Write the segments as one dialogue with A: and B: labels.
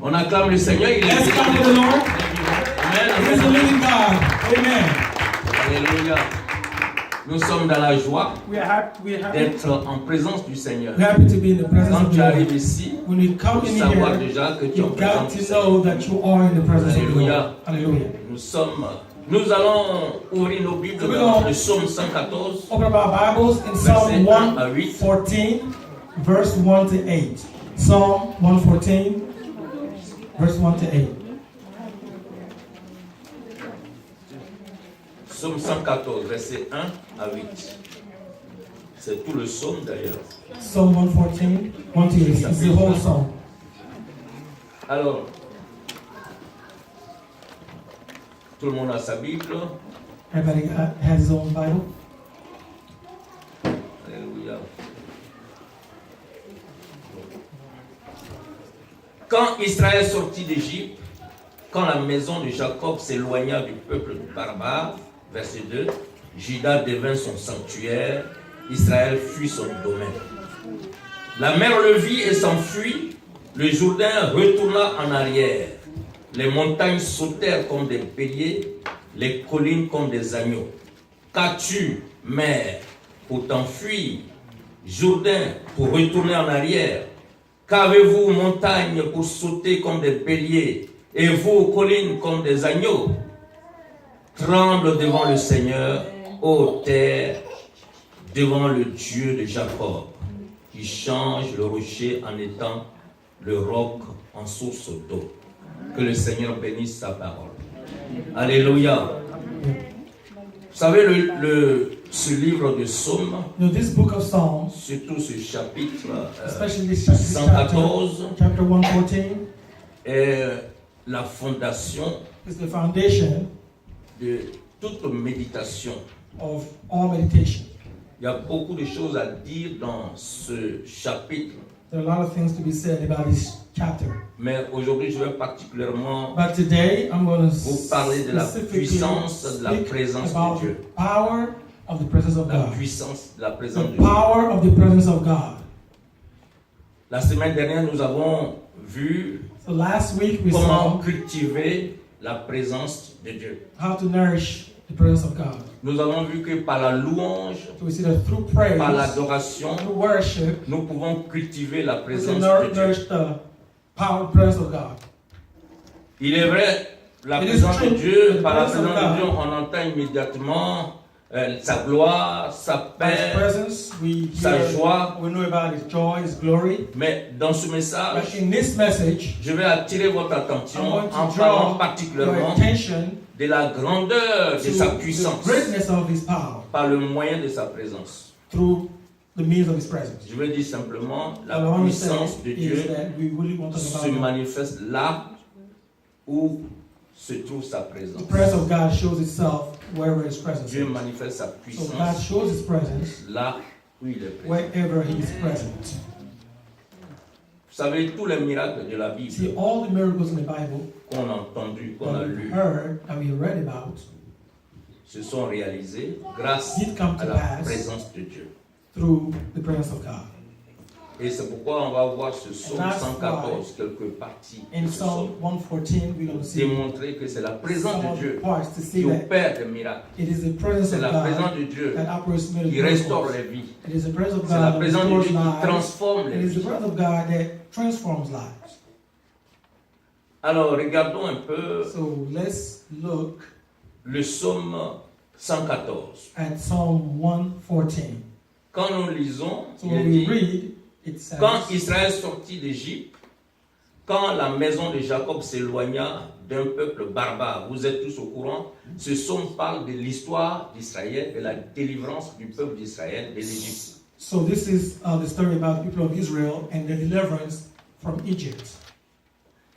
A: On acclame le Seigneur, il est
B: Let's clap for the Lord.
A: Amen.
B: He is a living God. Amen.
A: Alléluia. Nous sommes dans la joie
B: We are happy.
A: d'être en présence du Seigneur.
B: We're happy to be in the presence
A: Quand
B: of
A: tu
B: the
A: arrives
B: Lord.
A: ici,
B: When you
A: il
B: come
A: faut
B: in
A: savoir
B: here,
A: déjà que tu es en
B: you
A: présence
B: got
A: du
B: to
A: Seigneur.
B: know that you are in the presence of the Lord.
A: Alléluia.
B: Hallelujah.
A: Nous allons ouvrir nos Bibles
B: So we're
A: dans
B: going
A: le psaume 114,
B: Open up our Bibles in
A: Verset
B: Psalm
A: 1 à 8.
B: 114, verse 1 to 8. Psalm 114, verse 1 to 8.
A: Psaume 114, verset 1 à 8. C'est tout le psaume d'ailleurs.
B: Psalm 114, 1 to 8. It's the whole psalm.
A: Alors, tout le monde a sa Bible.
B: Everybody has his own Bible.
A: Alléluia. Quand Israël sortit d'Égypte, quand la maison de Jacob s'éloigna du peuple barbare, verset 2, Juda devint son sanctuaire, Israël fut son domaine. La mer le vit et s'enfuit, le Jourdain retourna en arrière. Les montagnes sautèrent comme des béliers, les collines comme des agneaux. Qu'as-tu, mer, pour t'enfuir, Jourdain pour retourner en arrière? Qu'avez-vous, montagne, pour sauter comme des béliers, et vous, collines, comme des agneaux? Tremble devant le Seigneur, ô terre, devant le Dieu de Jacob, qui change le rocher en étang, le roc en source d'eau. Que le Seigneur bénisse sa parole. Alléluia. Vous savez, ce livre de Psaumes,
B: This book of Psalms,
A: surtout ce chapitre
B: especially this
A: 114,
B: chapter 114,
A: est la fondation
B: is the foundation
A: de toute méditation.
B: of all meditation.
A: Il y a beaucoup de choses à dire dans ce chapitre,
B: There are a lot of things to be said about this chapter.
A: mais aujourd'hui je vais particulièrement
B: But today I'm going to
A: vous parler de la puissance de la présence de Dieu.
B: the power of the presence of
A: La
B: God.
A: puissance de la présence
B: The
A: de Dieu.
B: power of the presence of God.
A: La semaine dernière, nous avons vu
B: So last week we
A: comment
B: saw
A: cultiver la présence de Dieu.
B: how to nourish the presence of God.
A: Nous avons vu que par la louange,
B: So we see that through praise,
A: par l'adoration,
B: through worship,
A: nous pouvons cultiver la
B: we
A: présence
B: can
A: de Dieu.
B: nourish the power, presence of God.
A: Il est vrai, la
B: It is
A: présence de
B: true.
A: Dieu,
B: The
A: par la
B: presence of
A: présence de
B: God.
A: Dieu, on entend immédiatement sa gloire, sa
B: By His
A: paix,
B: presence, we
A: sa
B: hear,
A: joie.
B: we know about His joy, His glory.
A: Mais dans ce
B: But
A: message,
B: in this message,
A: je vais attirer votre
B: I'm
A: attention
B: going
A: en
B: to
A: parlant
B: draw your
A: particulièrement
B: attention
A: de la grandeur de
B: to
A: sa
B: the
A: puissance
B: greatness of His power
A: par le moyen de sa présence.
B: through the means of His presence.
A: Je veux dire simplement,
B: What I
A: la
B: want to
A: puissance
B: say
A: de
B: is
A: Dieu
B: that we really want to
A: se
B: talk about
A: manifeste là où se trouve sa
B: the
A: présence.
B: presence of God shows itself wherever His presence
A: Dieu
B: is.
A: manifeste sa
B: So God
A: puissance
B: shows His presence
A: là où il est présent.
B: wherever He is present.
A: Vous savez, tous les miracles de la Bible
B: See, all the miracles in the Bible
A: qu'on a entendus, qu'on a
B: that we
A: lus,
B: heard, that we read about,
A: se sont réalisés grâce
B: did come
A: à
B: to
A: la
B: pass
A: présence de Dieu.
B: through the presence of God.
A: Et c'est pourquoi on va voir ce psaume
B: that's
A: 114, quelques parties
B: In
A: de ce psaume,
B: Psalm 114, we're going to see
A: démontrer que c'est la présence
B: some
A: de
B: of the
A: Dieu
B: parts to see
A: qui
B: that
A: opère des miracles.
B: it is the presence
A: C'est
B: of
A: la présence
B: God
A: de Dieu
B: that operates
A: qui
B: miracles.
A: restaure les vies.
B: It is the presence of
A: C'est la
B: God that
A: présence de
B: restores
A: Dieu qui
B: lives.
A: transforme
B: It
A: les
B: is the
A: vies.
B: presence of God that transforms lives.
A: Alors, regardons un peu
B: So let's look
A: le psaume 114.
B: at Psalm 114.
A: Quand nous lisons,
B: So
A: il est
B: when we
A: dit,
B: read, it says,
A: quand Israël sortit d'Égypte, quand la maison de Jacob s'éloigna d'un peuple barbare, vous êtes tous au courant, ce psaume parle de l'histoire d'Israël, de la délivrance du peuple d'Israël de l'Égypte.
B: So this is the story about the people of Israel and the deliverance from Egypt.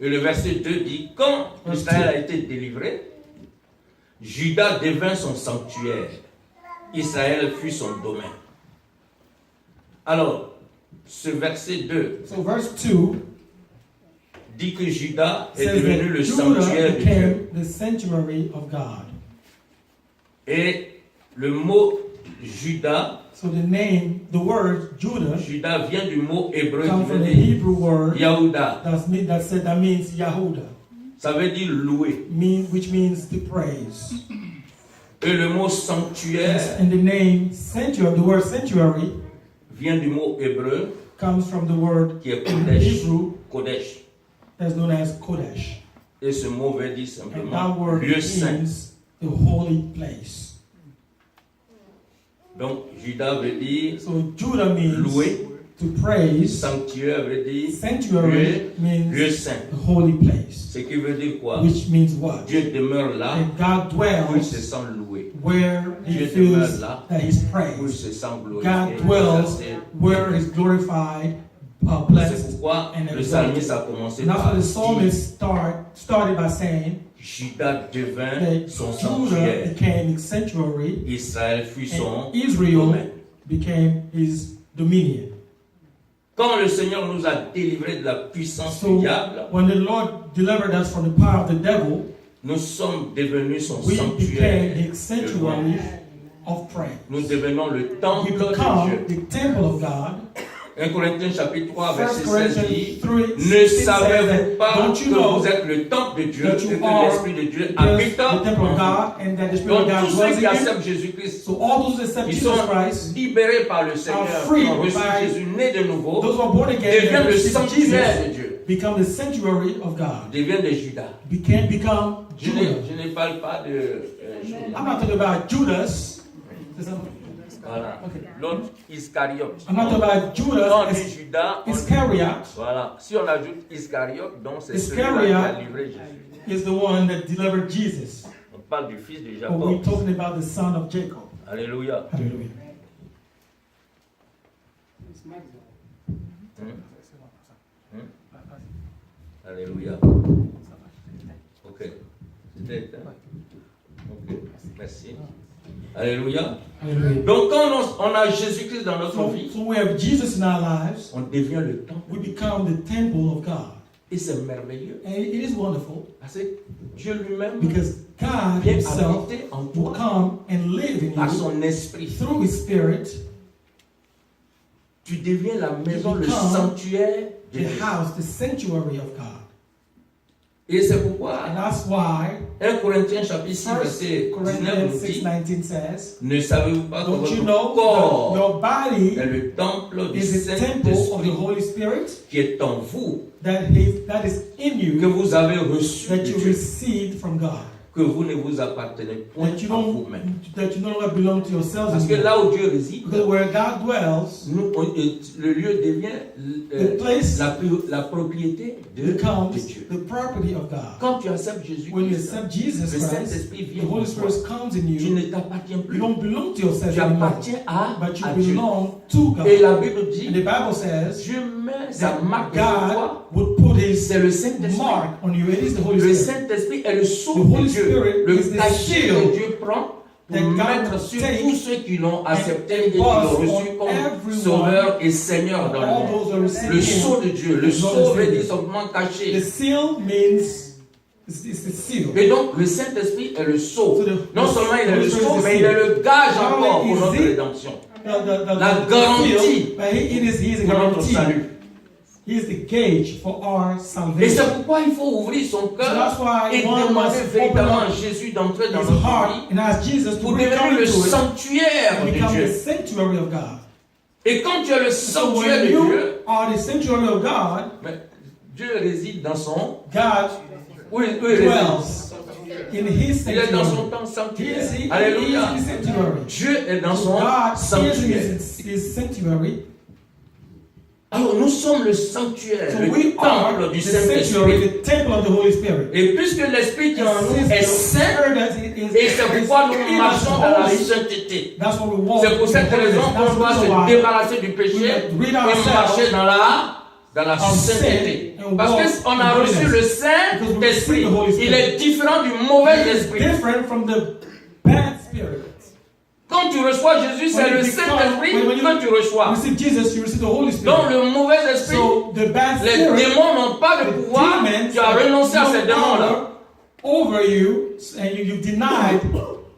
A: Et le verset 2 dit, quand Israël a été délivré, Juda devint son sanctuaire, Israël fut son domaine. Alors, ce verset 2
B: So verse 2
A: dit que Juda est
B: says
A: devenu
B: that
A: le
B: Judah
A: sanctuaire de Dieu.
B: became the sanctuary of God.
A: Et le mot Juda
B: So the word Judah
A: Judas vient du mot hébreu qui
B: comes from
A: veut
B: the
A: dire
B: Hebrew word
A: Yahuda.
B: that means Yahuda,
A: Ça veut dire louer.
B: which means to praise.
A: Et le mot sanctuaire
B: And the name sanctuary, the word sanctuary,
A: vient du mot hébreu
B: comes from the word
A: qui est
B: in
A: Kodesh.
B: Hebrew
A: Kodesh.
B: that's known as Kodesh.
A: Et ce mot veut dire
B: And
A: simplement
B: that word
A: lieu saint.
B: means the holy place.
A: Donc Judas veut dire
B: So Judah means
A: louer.
B: to praise.
A: Sanctuaire veut dire
B: Sanctuary
A: lieu
B: means
A: saint.
B: the holy place,
A: Ce qui veut dire quoi?
B: which means what?
A: Dieu demeure là
B: And God
A: où il se
B: dwells
A: sent loué.
B: where he
A: Dieu
B: feels
A: demeure là
B: that he's
A: où il
B: praised.
A: se sent glorifié.
B: God dwells where he's glorified,
A: C'est
B: blessed.
A: pourquoi
B: and
A: le
B: exalted.
A: psalmiste a commencé
B: And that's
A: par
B: what the
A: dire
B: psalmist started by saying
A: Judas devint
B: that
A: son
B: Judah
A: sanctuaire.
B: became his sanctuary
A: Israël fut son
B: and Israel
A: domaine.
B: became his dominion.
A: Quand le Seigneur nous a délivrés de la puissance
B: So
A: du diable,
B: when the Lord delivered us from the power of the devil,
A: nous sommes devenus son
B: we became
A: sanctuaire.
B: his sanctuary of praise.
A: Nous devenons le
B: We
A: temple de
B: become
A: Dieu.
B: the temple of God.
A: 1 Corinthiens chapitre 3
B: 1
A: verset 16
B: Corinthians
A: dit:
B: 3,
A: Ne
B: 16
A: savez-vous
B: says
A: pas
B: that, don't you
A: que
B: know
A: vous êtes le temple de Dieu
B: that
A: et
B: you
A: que
B: are
A: l'Esprit de Dieu
B: just
A: habite
B: the temple
A: en
B: of
A: vous?
B: God and that the Spirit of
A: Donc
B: God
A: tous
B: dwells
A: ceux qui
B: in you?
A: acceptent Jésus-Christ,
B: So all those who accept
A: qui
B: Jesus
A: sont
B: Christ,
A: libérés par le Seigneur,
B: free
A: qui ont reçu
B: by-
A: Jésus né de nouveau,
B: those who are born again
A: deviennent
B: and
A: le
B: receive
A: sanctuaire de
B: Jesus,
A: Dieu,
B: become the sanctuary of God.
A: deviennent des Judas.
B: Become
A: Je
B: Judah.
A: ne parle pas de
B: I'm not talking about Judas.
A: voilà.
B: Okay.
A: L'autre Iscariote.
B: I'm not talking about
A: Quand
B: Judas
A: on
B: as
A: dit Judas, on dit-
B: Iscariot
A: voilà. Si on ajoute Iscariote, donc c'est celui-là
B: Iscariot
A: qui a livré Jésus.
B: is the one that delivered Jesus.
A: On parle du fils de
B: But we're
A: Jacob.
B: talking about the son of Jacob.
A: Alléluia.
B: Hallelujah.
A: Alléluia. Ok. C'était éteint. Ok. Merci. Alléluia.
B: Hallelujah.
A: Donc quand on a Jésus-Christ dans notre
B: So,
A: vie,
B: so we have Jesus in our lives.
A: on devient le temple.
B: We become the temple of God.
A: Et c'est merveilleux.
B: And it is wonderful
A: Parce que Dieu lui-même
B: because God
A: vient
B: Himself
A: habiter en
B: will
A: toi
B: come and live in
A: par
B: you
A: son esprit.
B: through His Spirit,
A: Tu deviens la maison, le
B: become
A: sanctuaire de
B: the
A: Dieu.
B: house, the sanctuary of God.
A: Et c'est pourquoi
B: And that's why
A: 1 Corinthiens chapitre 6 verset 19
B: Corinthians
A: nous dit:
B: 6:19 says,
A: Ne savez-vous pas que
B: don't you
A: votre
B: know that
A: corps
B: your body
A: est le temple du
B: is the temple of the
A: Saint-Esprit
B: Holy Spirit
A: qui est en vous,
B: that is in
A: que
B: you,
A: vous avez reçu
B: that
A: de
B: you
A: Dieu,
B: received from God,
A: que vous ne vous appartenez point
B: that you
A: à
B: don't
A: vous-même.
B: that you no longer belong to yourselves
A: Parce que
B: anymore.
A: là où Dieu réside,
B: Because where God dwells,
A: le lieu devient
B: the place
A: la propriété de
B: becomes
A: Dieu.
B: the property of God.
A: Quand tu acceptes Jésus,
B: When you
A: Christ,
B: accept Jesus
A: le
B: Christ,
A: Saint-Esprit
B: the
A: vient en
B: Holy
A: toi.
B: Spirit comes in
A: Tu
B: you.
A: ne t'appartiens
B: You
A: plus.
B: don't belong to yourself
A: Tu
B: anymore,
A: appartiens
B: but you
A: à Dieu.
B: belong to God.
A: Et la Bible
B: And
A: dit,
B: the Bible says
A: Dieu met sa
B: that
A: marque sur toi.
B: God would put His
A: C'est le Saint-Esprit.
B: mark on you. It is the Holy
A: Le
B: Spirit.
A: Saint-Esprit est le sceau
B: The Holy
A: de Dieu,
B: Spirit
A: le
B: is the
A: cachet
B: seal
A: que Dieu prend pour
B: that God
A: mettre
B: will
A: sur
B: take
A: tous ceux qui l'ont accepté et qui
B: boss
A: l'ont reçu
B: on
A: comme
B: everyone,
A: Sauveur et Seigneur dans le
B: all
A: monde.
B: those who receive
A: Le
B: Him.
A: sceau de Dieu, le
B: Lord
A: sceau
B: and
A: veut
B: Savior.
A: dire simplement
B: The
A: caché.
B: seal means it's the seal.
A: Et donc le Saint-Esprit est le sceau.
B: So the-
A: Non seulement il est le
B: Holy Spirit
A: sceau,
B: is the
A: mais il est
B: seal.
A: le gage
B: Not
A: encore
B: only
A: pour
B: is
A: notre
B: he-
A: rédemption,
B: The
A: la garantie
B: seal, but he is a
A: pour notre
B: guarantee.
A: salut.
B: He is the gauge for our
A: Et
B: salvation.
A: c'est pourquoi il faut ouvrir son
B: So
A: cœur
B: that's why
A: et
B: one
A: demander
B: must
A: véritablement
B: open
A: à Jésus d'entrer dans
B: his
A: notre
B: heart
A: vie
B: and ask Jesus to
A: pour
B: really come
A: devenir le
B: into it
A: sanctuaire
B: and
A: de
B: become the
A: Dieu.
B: sanctuary of God.
A: Et quand tu es le
B: So
A: sanctuaire
B: when
A: de
B: you
A: Dieu,
B: are the sanctuary of God,
A: mais Dieu réside dans son...
B: God
A: Où il réside?
B: dwells in His
A: Il est dans son
B: sanctuary.
A: temps
B: He
A: sanctuaire.
B: is in
A: Alléluia.
B: His sanctuary.
A: Dieu est dans
B: So
A: son
B: God is
A: sanctuaire.
B: in His sanctuary.
A: Alors nous sommes le sanctuaire,
B: So
A: le
B: we are
A: temple du
B: the sanctuary,
A: Saint-Esprit.
B: the temple of the Holy Spirit.
A: Et puisque l'Esprit qui est en nous est saint, et c'est pourquoi nous marchons dans la sainteté.
B: That's why we walk.
A: C'est pour cette raison qu'on doit se débarrasser du péché et marcher dans la sainteté. Parce qu'on a reçu le Saint-Esprit. Il est différent du mauvais esprit.
B: Different from the bad spirit.
A: Quand tu reçois Jésus, c'est le Saint-Esprit que tu reçois.
B: You receive Jesus, you receive the Holy Spirit.
A: Donc le mauvais esprit,
B: So the bad
A: les
B: spirit,
A: démons n'ont pas de pouvoir.
B: demons
A: Tu as renoncé à
B: have
A: ces
B: no
A: démons-là.
B: power over you, and you've denied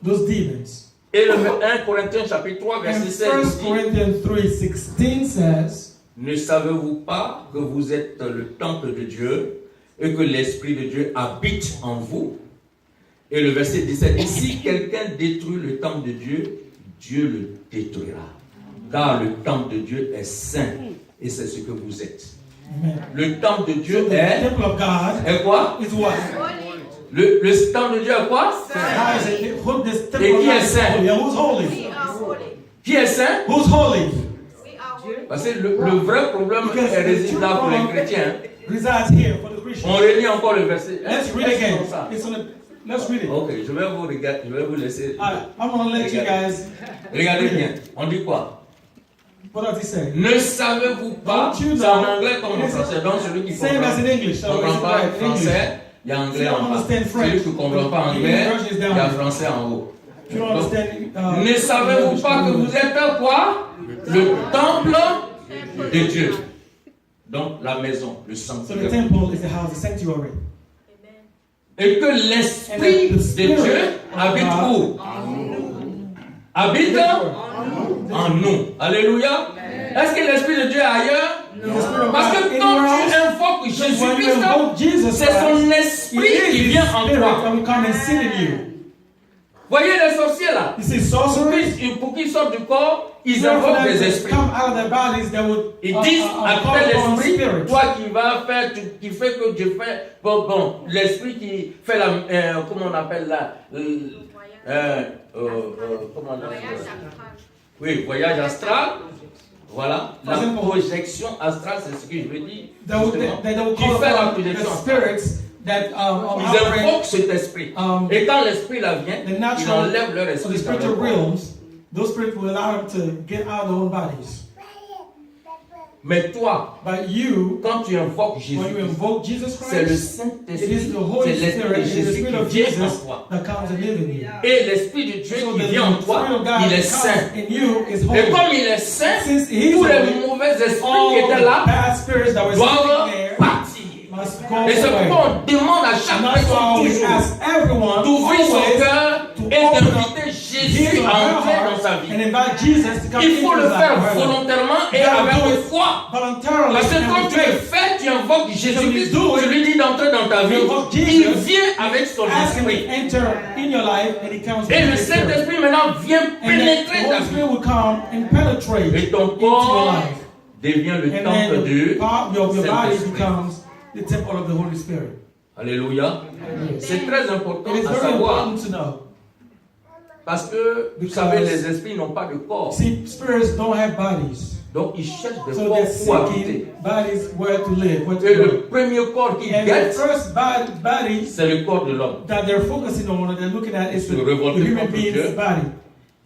B: those demons.
A: Et le 1 Corinthiens chapitre 3
B: And
A: verset 16
B: 1
A: dit,
B: Corinthians 3:16 says,
A: ne savez-vous pas que vous êtes le temple de Dieu et que l'Esprit de Dieu habite en vous? Et le verset 17 dit, si quelqu'un détruit le temple de Dieu, Dieu le détruira. Car le temple de Dieu est saint et c'est ce que vous êtes.
B: Amen.
A: Le temple de
B: So
A: Dieu
B: the
A: est
B: temple of God
A: quoi?
B: is what?
A: Le temple de Dieu est quoi?
B: How is it? This temple
A: Et
B: of
A: qui
B: God
A: est
B: is
A: saint?
B: holy. And who's holy?
A: Qui est saint?
B: Who's holy?
A: Parce que le vrai problème
B: Because
A: réside
B: the
A: là pour les
B: true
A: chrétiens.
B: resides here for the
A: On
B: Christians.
A: relit encore le verset.
B: Let's read
A: Est-ce
B: again.
A: comme ça?
B: It's on the, let's read it.
A: Ok, je vais vous regarder, je vais vous laisser.
B: I'm going to let you guys.
A: Regardez bien. On dit quoi?
B: What does he say?
A: Ne savez-vous pas?
B: Don't you
A: C'est en
B: know-
A: anglais comme en français. Donc celui qui
B: Same as in English.
A: ne
B: So
A: comprend
B: it's
A: pas
B: right in English.
A: français, il y a anglais
B: You don't
A: en bas.
B: understand French.
A: Celui qui ne comprend pas
B: The
A: anglais,
B: version is
A: il
B: down
A: y a
B: here.
A: français en haut.
B: If you don't
A: Donc,
B: understand,
A: ne savez-vous pas que vous êtes quoi? Le temple de Dieu. Donc la maison, le
B: So the
A: sanctuaire.
B: temple is the house, the sanctuary.
A: Et que l'Esprit de Dieu habite où? Habite en nous. Alléluia. Est-ce que l'Esprit de Dieu est ailleurs? Parce que quand tu invoques
B: When you
A: Jésus-Christ,
B: invoke Jesus
A: c'est
B: Christ,
A: son
B: it
A: esprit qui
B: is
A: vient
B: His
A: en
B: Spirit
A: toi.
B: that will come and sit in you.
A: Voyez les sorciers là.
B: You see, sorcerers,
A: Pour qu'ils sortent du corps, ils
B: for
A: invoquent
B: them
A: des
B: to
A: esprits.
B: come out of their bodies, they would
A: Ils disent
B: call
A: après
B: upon
A: l'esprit,
B: spirits.
A: toi qui vas faire, qui fait que Dieu fait, bon, l'esprit qui fait la, comment on appelle là, comment on appelle ça? Oui, voyage astral. Voilà, la projection astrale, c'est ce que je veux dire.
B: They will
A: Qui
B: call
A: fait la
B: upon the
A: projection astrale.
B: spirits that
A: Ils
B: operate
A: invoquent cet esprit. Et quand l'esprit là vient,
B: the
A: ils
B: natural,
A: enlèvent leur
B: so the
A: esprit. dans
B: spiritual
A: leur corps.
B: realms. Those spirits will allow them to get out of their own bodies.
A: Mais toi,
B: But you,
A: quand tu invoques
B: when
A: Jésus,
B: you invoke Jesus
A: c'est le
B: Christ, it is
A: Saint-Esprit,
B: the Holy
A: c'est
B: Spirit,
A: l'Esprit de
B: it is the
A: Jésus
B: Spirit
A: qui
B: of
A: vient en
B: Jesus
A: toi.
B: that comes and lives in you.
A: Et l'Esprit de Dieu
B: So
A: qui
B: the
A: vient en
B: Spirit
A: toi,
B: of God
A: il est
B: that
A: saint.
B: comes in you is
A: Et
B: holy.
A: comme il est saint,
B: Since he is
A: tous les
B: holy,
A: mauvais esprits qui
B: all
A: étaient
B: the
A: là
B: bad spirits that were
A: doivent
B: sitting there
A: partir.
B: must go
A: Et c'est
B: away.
A: pourquoi on demande à
B: And
A: chaque
B: that's why
A: personne
B: we
A: toujours
B: ask everyone
A: d'ouvrir son
B: always
A: cœur
B: to
A: et
B: open up
A: d'inviter Jésus
B: his or
A: à
B: her
A: entrer
B: heart
A: dans sa vie.
B: and invite Jesus to come
A: Il
B: into
A: faut le
B: his
A: faire
B: life.
A: volontairement et
B: You gotta
A: avec
B: do it
A: foi.
B: voluntarily
A: Parce que
B: and
A: quand
B: with
A: tu le
B: faith.
A: fais, tu invoques Jésus-Christ,
B: do it,
A: tu lui dis d'entrer dans ta vie,
B: you invoke
A: il
B: Jesus,
A: vient avec son
B: Ask him to
A: esprit.
B: enter in your life and he comes
A: Et
B: into
A: le
B: your spirit.
A: Saint-Esprit maintenant vient
B: And then
A: pénétrer
B: the
A: ta
B: Holy
A: vie.
B: Spirit will come and penetrate
A: Et ton
B: into your
A: corps
B: life.
A: devient le
B: And
A: temple
B: then
A: du
B: your body
A: Saint-Esprit.
B: becomes the temple of the Holy Spirit.
A: Alléluia. C'est très important
B: It is
A: à
B: very
A: savoir
B: important to know.
A: parce que, vous savez, les esprits n'ont pas de corps.
B: See, spirits don't have bodies.
A: Donc, ils cherchent des
B: So
A: corps
B: they're
A: pour habiter.
B: seeking bodies where to live, where to
A: Et le
B: go.
A: premier corps qu'ils
B: And the
A: guettent,
B: first body
A: c'est le corps de l'homme.
B: that they're focusing on, that they're looking at, is
A: Se
B: the
A: révolter
B: human
A: contre
B: being's
A: Dieu.
B: body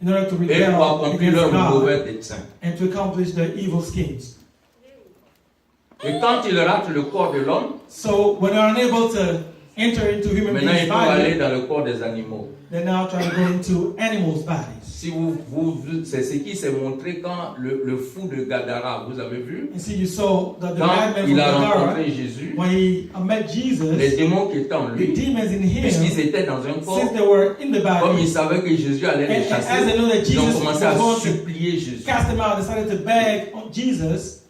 B: in order to
A: Et pour
B: rebel
A: accomplir
B: against
A: leur
B: God
A: mauvais dessein.
B: and to accomplish their evil schemes.
A: Et quand ils ratent le corps de l'homme,
B: So when they're unable to enter into human
A: maintenant
B: beings'
A: ils peuvent aller
B: body,
A: dans le corps des animaux.
B: they're now trying to go into animals' bodies.
A: Si c'est ce qui s'est montré quand le fou de Gadara, vous avez vu,
B: And see, you saw that the
A: quand
B: madman from
A: il a
B: Gadara,
A: rencontré Jésus,
B: when he met Jesus,
A: les démons qui étaient en
B: the
A: lui,
B: demons in
A: puisqu'ils
B: him,
A: étaient dans un corps,
B: since they were in the
A: comme
B: body,
A: ils savaient que Jésus allait les
B: and as
A: chasser,
B: they know that
A: ils ont
B: Jesus
A: commencé
B: was
A: à
B: going to
A: supplier Jésus.
B: cast them out, decided to beg on Jesus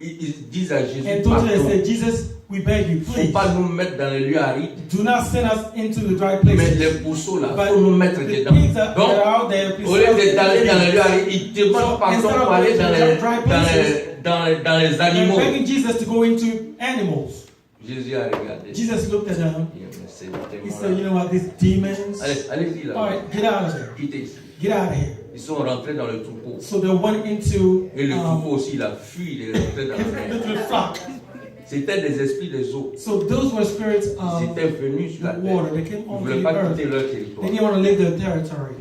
A: Ils disent à Jésus,
B: and told him, they
A: pardon,
B: said, Jesus, we beg you,
A: il ne faut
B: please,
A: pas nous mettre dans les lieux arides,
B: do not send us into the dry
A: mais
B: places.
A: les pourceaux là, il
B: But
A: faut nous mettre
B: the
A: dedans.
B: pigs that
A: Donc,
B: are out there, please
A: au lieu
B: send us
A: d'aller dans les lieux
B: into
A: arides, ils demandent
B: So,
A: pardon
B: instead of
A: pour aller
B: going
A: dans
B: to
A: les,
B: dry
A: dans
B: places,
A: les, dans les, dans les
B: They're
A: animaux.
B: begging Jesus to go into animals.
A: Jésus a regardé.
B: Jesus looked at them.
A: Il a dit, c'est
B: He said,
A: tellement
B: you
A: là.
B: know what, these demons.
A: Allez-y là.
B: All right, get out of there.
A: Quittez ici.
B: Get out of here.
A: Ils sont rentrés dans le troupeau.
B: So they went into
A: Et le troupeau aussi, il a fui, il est rentré dans la mer.
B: into the flock.
A: C'était des esprits des eaux.
B: So those were spirits
A: Ils
B: of
A: étaient venus sur la
B: the
A: terre.
B: water. They came
A: Ils ne
B: onto
A: voulaient
B: the
A: pas
B: earth.
A: quitter leur
B: They
A: territoire.
B: didn't want to leave their territory.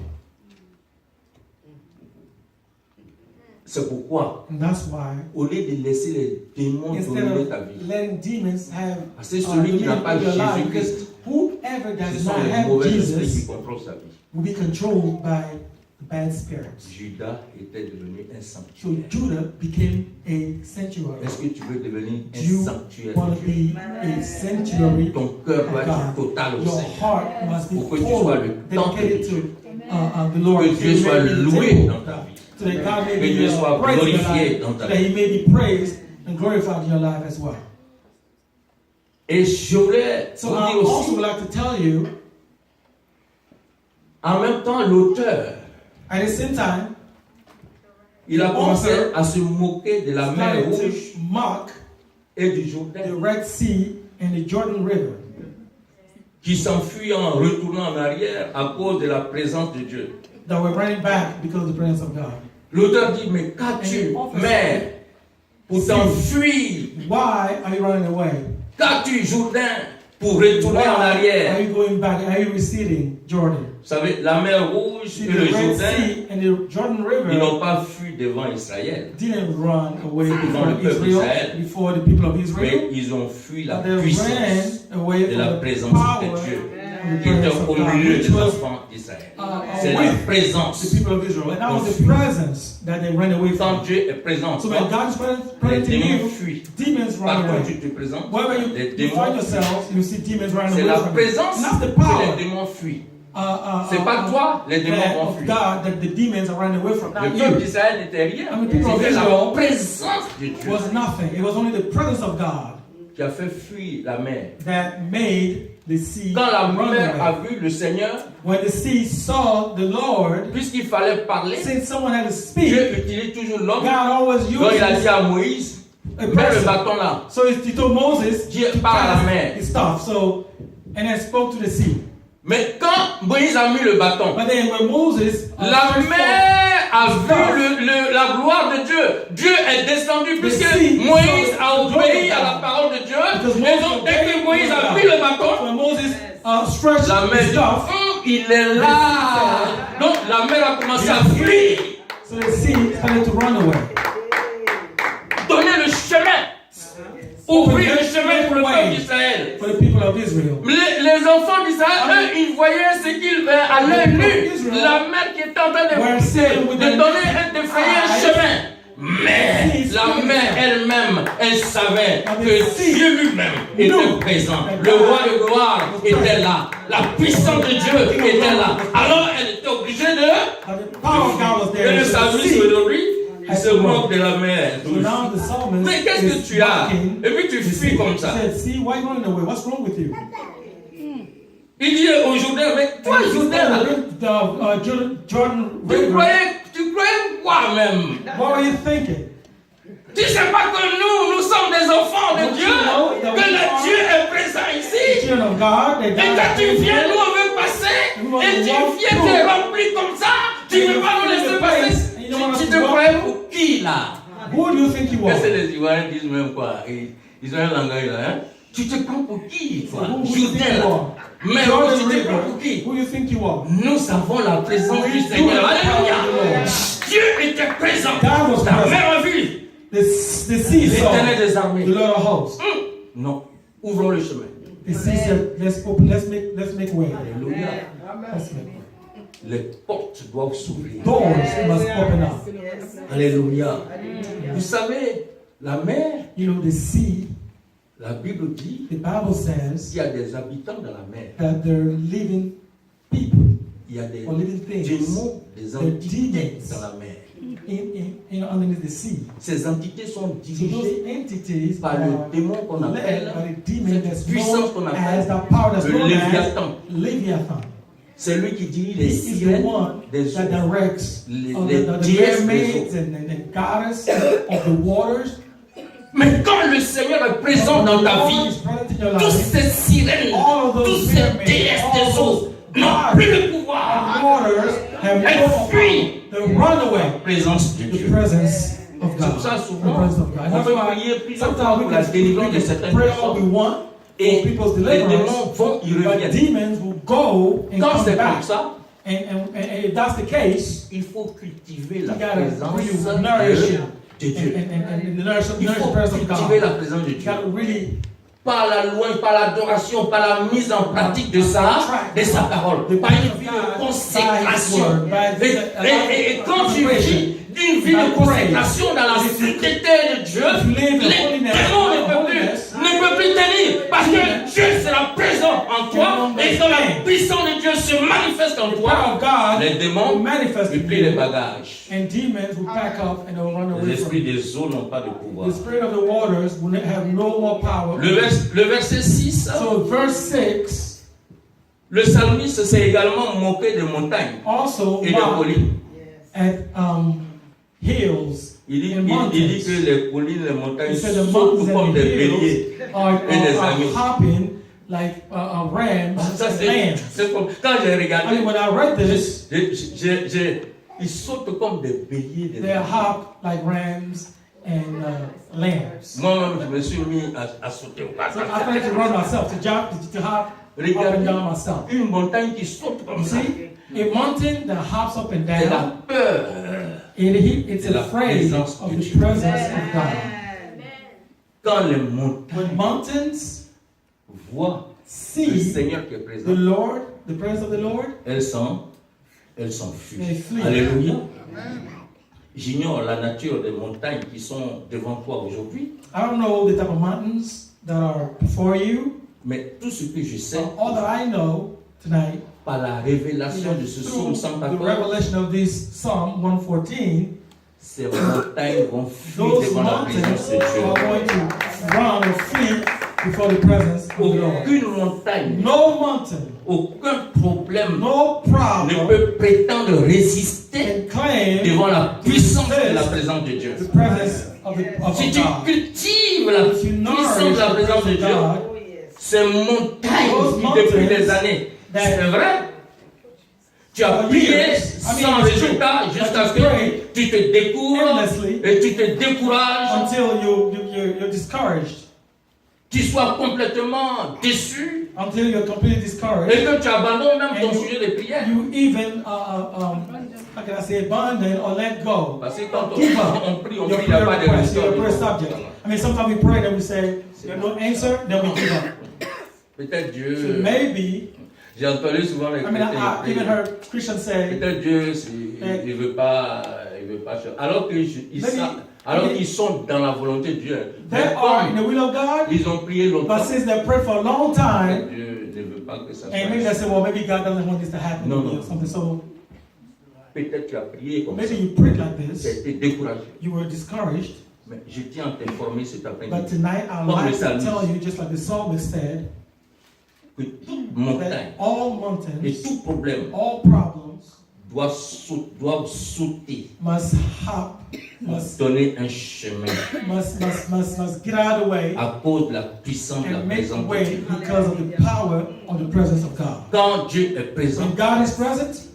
A: C'est pourquoi,
B: And that's why,
A: au lieu de laisser les démons
B: instead
A: dominer ta
B: of
A: vie,
B: letting demons have
A: parce que celui qui n'a pas
B: dominion over your life,
A: Jésus-Christ,
B: because whoever
A: ce
B: does
A: sont
B: not
A: les
B: have
A: mauvais esprits qui
B: Jesus
A: contrôlent sa vie.
B: will be controlled by the bad spirits.
A: Judas était devenu un
B: So
A: sanctuaire.
B: Judah became a sanctuary.
A: Est-ce que tu veux devenir
B: Do
A: un
B: you
A: sanctuaire
B: want
A: de
B: to
A: Dieu?
B: be a sanctuary
A: Ton cœur doit
B: of
A: être
B: God?
A: total au
B: Your
A: Seigneur.
B: heart must be
A: Pour que tu sois
B: totally
A: le temple de
B: dedicated
A: Dieu.
B: to the Lord.
A: Que Dieu soit loué dans ta vie.
B: So that God may
A: Que Dieu
B: be
A: soit
B: praised in your
A: glorifié
B: life,
A: dans ta
B: that
A: vie.
B: He may be praised and glorified in your life as well.
A: Et je voulais
B: So
A: vous
B: I
A: dire
B: also
A: aussi,
B: would like to tell you,
A: en même temps, l'auteur,
B: at the same time,
A: il a
B: the
A: commencé
B: author
A: à se moquer de la mer
B: started
A: Rouge
B: to mock
A: et du
B: the
A: Jourdain,
B: Red Sea and the Jordan River,
A: qui s'enfuit en retournant en arrière à cause de la présence de Dieu.
B: that were running back because of the presence of God.
A: L'auteur dit, mais qu'as-tu, mer, pour t'enfuir?
B: Why are you running away?
A: Qu'as-tu, Jourdain, pour retourner en
B: Why
A: arrière?
B: are you going back? Are you receding, Jordan?
A: Vous savez, la mer Rouge
B: See,
A: et
B: the
A: le
B: Red
A: Jourdain,
B: Sea and the Jordan
A: ils
B: River
A: n'ont pas fui devant Israël,
B: didn't run away
A: Devant le
B: before
A: peuple
B: Israel,
A: d'Israël.
B: before the people of
A: mais
B: Israel.
A: ils ont fui la
B: But they
A: puissance
B: ran away
A: de la
B: from the
A: présence
B: power
A: de Dieu
B: and the
A: qui était
B: presence of
A: au
B: God,
A: milieu
B: which
A: des
B: was
A: enfants d'Israël. C'est la
B: with
A: présence.
B: the people of Israel. And that was the
A: Ensuite.
B: presence that they ran away
A: Quand
B: from.
A: Dieu est présent,
B: So when God is
A: les
B: present in
A: démons
B: you,
A: fuient.
B: demons run
A: Par contre,
B: away.
A: tu te présentes,
B: Wherever
A: les
B: you
A: démons
B: find
A: fuient.
B: yourselves, you see demons running
A: C'est
B: away
A: la
B: from you.
A: présence
B: And that's the
A: que
B: power
A: les démons fuient.
B: C'est
A: C'est pas toi, les démons vont
B: of
A: fuir.
B: God that the demons are running away from.
A: Le
B: Not
A: peuple
B: you.
A: d'Israël n'était rien.
B: I mean, people of
A: C'était la
B: Israel
A: présence de Dieu
B: was nothing. It was only the presence of God
A: qui a fait fuir la mer.
B: that made the sea
A: Quand la
B: run
A: mer a
B: away.
A: vu le Seigneur,
B: When the sea saw the Lord,
A: puisqu'il fallait parler,
B: since someone had to speak,
A: Dieu utilise toujours l'homme.
B: God always
A: Donc il a dit
B: uses
A: à Moïse,
B: a
A: mets le
B: person.
A: bâton là.
B: So he told Moses
A: Dieu
B: to
A: parle à la
B: cast
A: mer.
B: his staff. So, and then spoke to the sea.
A: Mais quand Moïse a mis le bâton,
B: But then when Moses
A: la
B: stretched
A: mer a
B: forth
A: vu la gloire de Dieu. Dieu est descendu puisque
B: sea
A: Moïse a
B: saw the
A: obéi
B: glory
A: à
B: of
A: la
B: God.
A: parole de Dieu.
B: Because
A: Et
B: Moses
A: donc dès que
B: obeyed
A: Moïse
B: the
A: a
B: word
A: pris
B: of
A: le
B: God.
A: bâton,
B: When Moses stretched
A: la mer
B: his
A: dit,
B: staff,
A: il est là. Donc la mer a commencé à fuir,
B: so the sea started to run away.
A: donner le chemin, ouvrir le chemin pour le peuple d'Israël.
B: For the people of Israel.
A: Les enfants d'Israël, eux, ils voyaient ce qu'ils à l'œil nu, la mer qui était en train de donner, de frayer un chemin. Mais la mer elle-même, elle savait que Dieu lui-même était présent. Le roi de gloire était là. La puissance de Dieu était là. Alors elle était obligée
B: The power of God was
A: Et
B: there.
A: le
B: So the
A: psalmiste
B: sea
A: aujourd'hui, il se moque de la mer.
B: So now the psalmist
A: Mais qu'est-ce que
B: is
A: tu as?
B: mocking
A: Et puis tu
B: the
A: fuis
B: sea.
A: comme
B: He
A: ça.
B: said, see, why are you running away? What's wrong with you?
A: Il dit au Jourdain, mais toi Jourdain, là,
B: Jordan
A: tu
B: River,
A: croyais quoi même?
B: what were you thinking?
A: Tu sais pas que nous sommes des enfants de Dieu, que le Dieu est présent
B: The
A: ici.
B: children of God, that
A: Et
B: God
A: quand tu
B: is
A: viens,
B: there.
A: nous on veut passer, et tu viens, tu es rempli comme ça, tu ne veux pas nous laisser passer. Tu te croyais pour qui là?
B: Who do you think you
A: Qu'est-ce que
B: are?
A: les Ivoiriens disent même quoi? Ils ont un langage là, hein? Tu te prends pour qui toi?
B: Who do you think
A: Jourdain
B: you
A: là.
B: are?
A: Mais
B: Jordan
A: tu te
B: River,
A: prends pour qui?
B: who do you think you are?
A: Nous avons la présence du Seigneur. Alléluia. Dieu était présent.
B: God was
A: La
B: present.
A: mer a vu.
B: The sea saw
A: L'éternel des armées.
B: the Lord of hosts.
A: Non. Ouvrons le chemin.
B: The sea said, let's open, let's make way.
A: Alléluia.
B: Let's make way.
A: Les portes doivent s'ouvrir.
B: Doors must open up.
A: Alléluia. Vous savez, la mer,
B: You know, the sea,
A: la Bible dit
B: the Bible says
A: qu'il y a des habitants dans la mer.
B: that they're living people
A: Il y a des
B: or living things
A: démons, des entités dans la mer.
B: underneath the sea.
A: Ces entités sont
B: So those
A: dirigées
B: entities
A: par
B: are
A: le démon qu'on
B: led
A: appelle
B: by the demon
A: cette
B: that's
A: puissance qu'on
B: known
A: appelle
B: as the power that's
A: le
B: known as
A: Léviathan.
B: Leviathan.
A: C'est lui qui dirige les
B: He is the
A: sirènes
B: one
A: des
B: that
A: eaux.
B: directs
A: Les
B: the
A: déesses des
B: mermaids
A: eaux.
B: and goddess of the waters.
A: Mais quand le Seigneur est présent dans ta vie, toutes ces sirènes, toutes ces déesses des eaux n'ont plus le pouvoir.
B: Waters have
A: Elles
B: no
A: fuient
B: the runaway.
A: la présence de
B: The
A: Dieu.
B: presence of
A: C'est
B: God.
A: pour ça
B: The
A: souvent,
B: presence of God.
A: on
B: That's
A: peut
B: why
A: prier plusieurs fois
B: sometimes
A: pour
B: we
A: la
B: can
A: délivrance de certaines
B: pray all we
A: personnes.
B: want
A: Et
B: for people's
A: les
B: deliverance,
A: démons vont, ils
B: but
A: reviennent.
B: demons will go and
A: Quand
B: come
A: c'est comme
B: back.
A: ça,
B: And if that's the case,
A: il faut cultiver la
B: you gotta
A: présence
B: really nourish it
A: de Dieu.
B: and nourish
A: Il
B: the
A: faut
B: presence of
A: cultiver la
B: God.
A: présence de
B: You
A: Dieu.
B: gotta really
A: Par la louange, par l'adoration, par la mise en pratique de sa parole, par une vie de consécration. Et quand tu vis d'une vie de consécration dans la sainteté de Dieu, les démons ne peuvent plus tenir parce que Dieu sera présent en toi et quand la puissance de Dieu se manifeste manifeste en
B: the
A: toi,
B: power of God
A: les
B: will
A: démons,
B: manifest
A: ils
B: in
A: plient les
B: you,
A: bagages.
B: and demons will pack up and they'll run
A: Les
B: away from
A: esprits
B: you.
A: des eaux n'ont pas de pouvoir.
B: The spirit of the waters will have no more power.
A: Le verset 6,
B: So verse 6
A: le psalmiste s'est également moqué des montagnes
B: also
A: et des
B: mocked
A: collines.
B: at hills
A: Il dit,
B: and
A: il dit
B: mountains.
A: que les collines, les montagnes
B: He said the
A: sautent
B: mountains
A: comme
B: and
A: des
B: the
A: béliers.
B: hills are
A: agneaux.
B: hopping like rams
A: Ça,
B: and lambs.
A: c'est comme, quand j'ai
B: I
A: regardé,
B: mean, when I read this,
A: ils sautent comme des béliers. Des
B: they hop like rams and lambs.
A: Moi-même, je me suis mis à sauter.
B: So I tried to run myself, to jump, to hop up and down myself.
A: Une montagne qui saute comme
B: You
A: ça.
B: see, a mountain that hops up and
A: C'est la
B: down,
A: peur.
B: it's
A: de la
B: afraid
A: présence
B: of
A: de
B: the
A: Dieu.
B: presence of God.
A: Quand les montagnes
B: When mountains
A: voient le
B: see
A: Seigneur qui est
B: the
A: présent,
B: Lord, the presence of the Lord,
A: elles s'enfuient.
B: they flee.
A: Alléluia. J'ignore la nature des montagnes qui sont devant toi aujourd'hui,
B: I don't know the type of mountains that are before you.
A: mais tout ce que je sais,
B: All that I know tonight,
A: par la révélation de ce
B: through
A: psaume
B: the
A: 114,
B: revelation of this Psalm 114,
A: ces montagnes vont fuir
B: those
A: devant la
B: mountains
A: présence de
B: are
A: Dieu.
B: going to run or flee before the presence of the Lord.
A: Aucune montagne,
B: No mountain,
A: aucun problème
B: no
A: ne
B: problem
A: peut prétendre résister
B: can claim
A: devant la puissance de la présence de Dieu.
B: the presence of
A: Si tu
B: God.
A: cultives la
B: If you
A: puissance
B: nourish
A: de la
B: the
A: présence
B: presence
A: de
B: of
A: Dieu,
B: God,
A: ces montagnes
B: Those
A: qui depuis
B: mountains
A: des années,
B: that-
A: c'est vrai, tu as
B: For
A: prié
B: years,
A: sans
B: I mean,
A: résultat
B: but
A: jusqu'à
B: you
A: ce que
B: prayed
A: tu te découvres
B: endlessly
A: et tu te décourages,
B: until you're discouraged,
A: tu sois complètement déçu
B: until you're completely
A: et
B: discouraged.
A: que tu abandonnes même ton
B: And
A: sujet de prière.
B: you even, how can I say, abandon or let go.
A: Parce que quand
B: Give up
A: on prie,
B: your
A: il n'y a
B: prayer
A: pas de
B: request, your prayer
A: résultat.
B: subject. I mean, sometimes we pray and we say, there's no answer, then we give up.
A: Peut-être
B: So
A: Dieu,
B: maybe,
A: j'ai entendu souvent les
B: I mean, I
A: chrétiens
B: even
A: prier.
B: heard Christians say,
A: Peut-être Dieu, il ne veut pas changer. Alors qu'ils sont dans la volonté de Dieu.
B: they
A: Mais
B: are in
A: comme
B: the will of God,
A: ils ont prié longtemps,
B: but since they prayed for a long time,
A: Dieu ne veut pas que ça
B: and maybe they
A: soit.
B: say, well, maybe God doesn't want this to happen
A: No,
B: to me
A: no.
B: or something. So
A: Peut-être tu as prié comme ça.
B: maybe you prayed like
A: Tu as
B: this,
A: été découragé.
B: you were discouraged,
A: Mais je tiens à t'informer cet
B: but
A: après-midi
B: tonight I'd
A: Comme le
B: like to
A: psalmiste.
B: tell you, just like the psalmist said,
A: que toute montagne
B: that all
A: et
B: mountains,
A: tout problème
B: all problems
A: doivent sauter,
B: must hop, must
A: donner un chemin
B: must get out of the way
A: à cause de la puissance de la
B: and make
A: présence de
B: way
A: Dieu.
B: because of the power of the presence of God.
A: Quand Dieu est présent,
B: When God is present,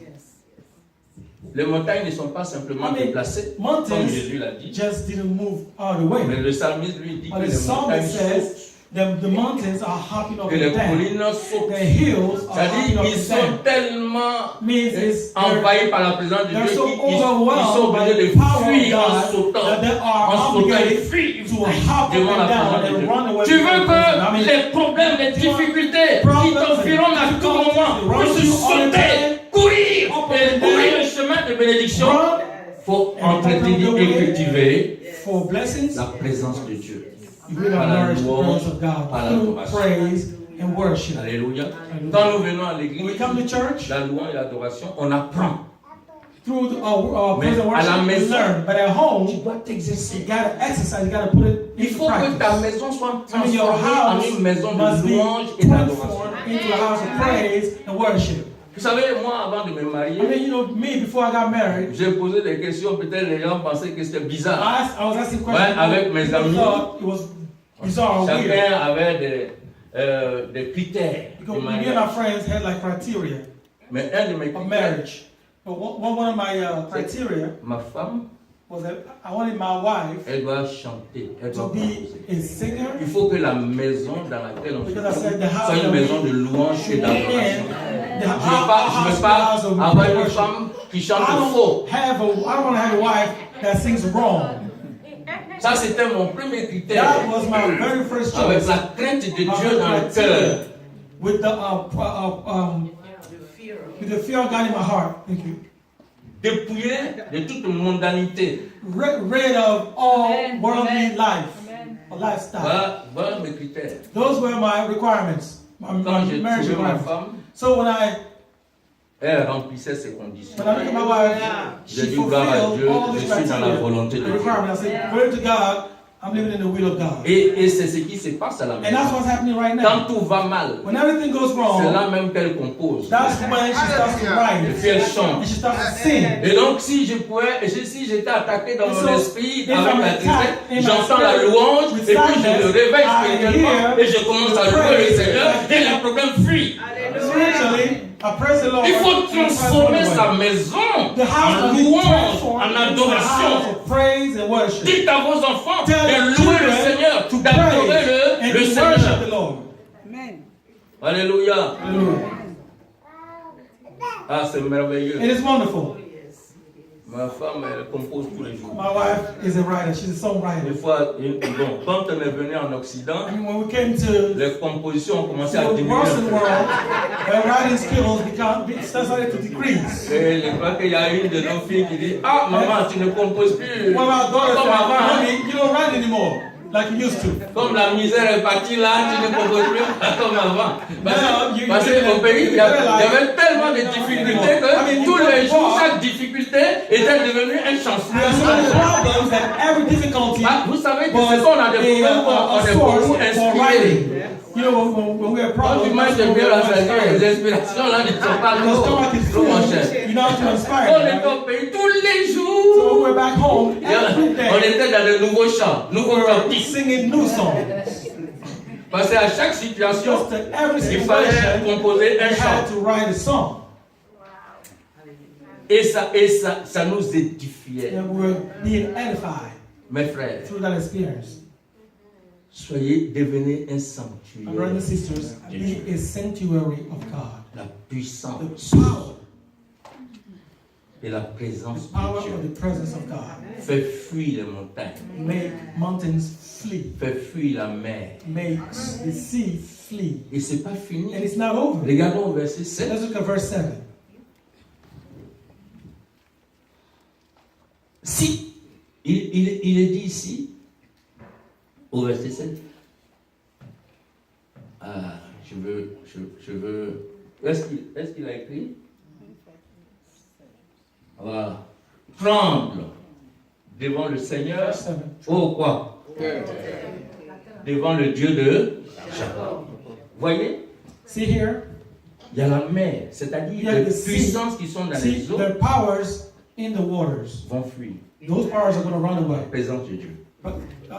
A: les montagnes ne sont pas simplement
B: I mean,
A: déplacées, comme
B: mountains
A: Jésus l'a dit.
B: just didn't move out of the way.
A: Mais le psalmiste lui dit
B: But
A: que
B: the
A: les montagnes
B: psalmist
A: sautent,
B: says that the mountains are hopping up
A: que les
B: and down.
A: collines sautent.
B: The hills are hopping
A: C'est-à-dire
B: up
A: qu'ils
B: and
A: sont
B: down.
A: tellement
B: Means it's
A: envahis par la présence de
B: they're
A: Dieu
B: so
A: qu'ils sont
B: overwhelmed by
A: obligés de
B: the power of
A: fuir en
B: God
A: sautant.
B: that they are
A: En sautant, ils
B: obligated
A: fuient
B: to hop up
A: devant la
B: and down
A: présence de
B: and
A: Dieu.
B: run away
A: Tu
B: from
A: veux
B: the presence. I
A: que
B: mean,
A: les problèmes, les difficultés qui
B: problems
A: t'environnent à
B: and
A: tout moment
B: difficulties
A: puissent
B: run you all the
A: sauter,
B: time,
A: courir
B: up
A: et
B: and
A: courir
B: down,
A: le chemin de bénédiction.
B: run
A: Il faut
B: and
A: entretenir
B: open
A: et
B: the way
A: cultiver
B: for blessings.
A: la présence de Dieu.
B: You really
A: Par la
B: nourish the
A: louange,
B: presence of God
A: par
B: through
A: l'adoration.
B: praise and worship.
A: Alléluia.
B: Hallelujah.
A: Quand nous venons à
B: When we
A: l'église,
B: come to church,
A: la louange et l'adoration, on apprend.
B: through
A: Mais
B: praise and
A: à la
B: worship, we
A: maison,
B: learn. But at home,
A: Tu dois t'exercer.
B: you gotta exercise, you gotta put it
A: Il
B: into
A: faut que ta
B: practice.
A: maison soit
B: I mean, your
A: transformée en
B: house
A: une maison
B: must
A: de
B: be
A: louange et d'adoration.
B: transformed into a house of praise and worship.
A: Vous savez, moi, avant de me
B: I
A: marier,
B: mean, you know, me, before I got married,
A: j'ai posé des questions, peut-être les gens pensaient que c'était bizarre.
B: I was asking questions.
A: Ouais, avec mes
B: People
A: amis.
B: thought it was bizarre or weird.
A: Chacun avait des critères de
B: Because me and
A: mariage.
B: my friends had like criteria
A: Mais un de mes
B: of
A: critères,
B: marriage. But one of my criteria
A: ma femme,
B: was that I wanted my wife
A: elle doit chanter, elle
B: to
A: doit
B: be
A: composer.
B: a singer.
A: Il faut que la maison dans laquelle on se
B: Because I said the
A: trouve
B: house
A: soit une
B: that
A: maison
B: we
A: de louange et
B: should
A: d'adoration.
B: in,
A: Je ne veux pas avoir une femme qui chante faux.
B: I don't want to have a wife that sings wrong.
A: Ça, c'était mon premier critère.
B: That was my very first
A: Avec
B: choice.
A: la crainte de
B: My
A: Dieu dans le
B: criteria.
A: cœur.
B: With the fear of God in my heart. Thank you.
A: Dépouillé de toute mondanité.
B: Rid of all worldly life or lifestyle.
A: Voilà mes critères.
B: Those were my requirements. My
A: Quand j'ai
B: marriage
A: trouvé ma
B: requirements.
A: femme,
B: So when I
A: Elle remplissait ces conditions.
B: But I look at my wife,
A: J'ai
B: she
A: dit gloire à
B: fulfilled
A: Dieu,
B: all
A: je
B: these
A: suis dans la
B: criteria.
A: volonté de
B: The
A: Dieu.
B: requirement. I said, glory to God, I'm living in the will of God.
A: Et c'est ce qui se passe à la
B: And that's
A: maison.
B: what's happening right
A: Quand
B: now.
A: tout va mal,
B: When everything goes
A: c'est
B: wrong,
A: là même qu'elle compose.
B: that's when she starts to
A: Et
B: write.
A: puis elle chante.
B: And she starts to sing.
A: Et donc, si j'étais attaqué dans mon esprit
B: if
A: avec
B: I'm
A: la
B: attacked in
A: tristesse,
B: my
A: j'entends la
B: spirit
A: louange,
B: with
A: et puis je me
B: sadness,
A: réveille
B: I
A: spirituellement,
B: hear
A: et je commence à
B: the
A: louer le
B: praise
A: Seigneur,
B: that-
A: et le problème fuit.
B: Spiritually, I praise the Lord.
A: Il faut
B: and I
A: transformer
B: praise
A: sa
B: the Lord.
A: maison
B: The house
A: en
B: must be
A: louange,
B: transformed
A: en
B: into a house
A: adoration.
B: of praise and worship.
A: Dites à vos enfants
B: Tell
A: de
B: the
A: louer le
B: children
A: Seigneur,
B: to
A: d'adorer
B: praise and
A: le
B: to worship
A: Seigneur.
B: the Lord.
A: Alléluia.
B: Hallelujah.
A: Ah, c'est merveilleux.
B: It is wonderful.
A: Ma femme, elle compose tous les jours.
B: My wife is a writer. She's a
A: Une
B: songwriter.
A: fois, bon, quand on est venu en Occident,
B: And when we came to
A: les compositions ont commencé à
B: the
A: diminuer.
B: Western
A: un peu.
B: world, her writing skills started to decrease.
A: Et je crois qu'il y a une de nos filles qui dit: Ah, maman, tu ne composes plus
B: One of our daughters
A: comme
B: said,
A: avant. hein.
B: Mommy, you don't write anymore like you used to.
A: Comme la misère est partie là, tu ne composes plus comme avant. Parce
B: you
A: qu'au pays, il y avait tellement de difficultés que tous les jours, chaque difficulté était devenue un chanson.
B: There are so many problems that every difficulty
A: Ah, vous savez que
B: was
A: c'est qu'on a des problèmes, on
B: a
A: est
B: source
A: beaucoup
B: for
A: inspirés.
B: writing. You know, when we have
A: Quand
B: problems,
A: tu manges
B: that's when
A: bien
B: we're
A: la saison,
B: inspired.
A: les inspirations là ne sont pas
B: Your stomach is
A: trop mon
B: full,
A: cher.
B: you know how to
A: On
B: inspire.
A: est
B: Right?
A: au pays tous les
B: So
A: jours.
B: we're back home every
A: On
B: day.
A: était dans de nouveaux chants, nouveaux
B: We're
A: cantiques.
B: singing new songs.
A: Parce qu'à chaque situation,
B: Just to every
A: il fallait
B: situation,
A: composer
B: we
A: un
B: had
A: chant.
B: to write a song.
A: Et ça nous édifiait.
B: And we were being edified
A: Mes frères,
B: through that experience.
A: devenez un
B: My
A: sanctuaire.
B: brothers and sisters, be a sanctuary of God.
A: La
B: The
A: puissance
B: power,
A: et la présence
B: the power
A: de Dieu
B: of the presence of God.
A: fait fuir les montagnes,
B: Make mountains flee.
A: fait fuir la mer.
B: Makes the sea flee.
A: Et c'est pas fini.
B: And it's not over.
A: Regardons au verset 7.
B: Let's look at verse 7.
A: Si, il est dit ici, au verset 7, je veux, est-ce qu'il a écrit? Voilà. Tremble devant le Seigneur.
B: Verse 7.
A: Oh quoi? Devant le Dieu de Jacob. Voyez?
B: See here?
A: Il y a la mer, c'est-à-dire
B: Yeah,
A: les
B: the sea.
A: puissances qui sont dans
B: See,
A: les eaux
B: there are powers in the waters.
A: vont fuir.
B: Those powers are going to run away.
A: La présence de Dieu.
B: But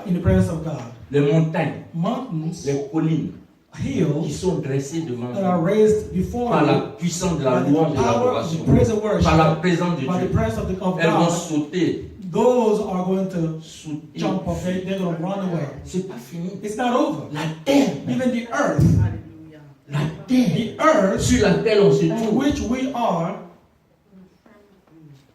B: in the presence of God.
A: Les montagnes,
B: Mountains,
A: les collines qui
B: hills
A: sont dressées devant
B: that are
A: vous
B: raised before
A: par la
B: you
A: puissance de
B: by
A: la
B: the
A: louange et de
B: power of
A: l'adoration,
B: the praise and worship,
A: par la présence de
B: by the
A: Dieu.
B: presence of
A: Elles vont
B: God,
A: sauter,
B: those are going to
A: sauter.
B: jump up. They're going to run away.
A: C'est pas fini.
B: It's not over.
A: La terre,
B: Even the earth, the earth
A: sur laquelle on se
B: on
A: trouve,
B: which we are,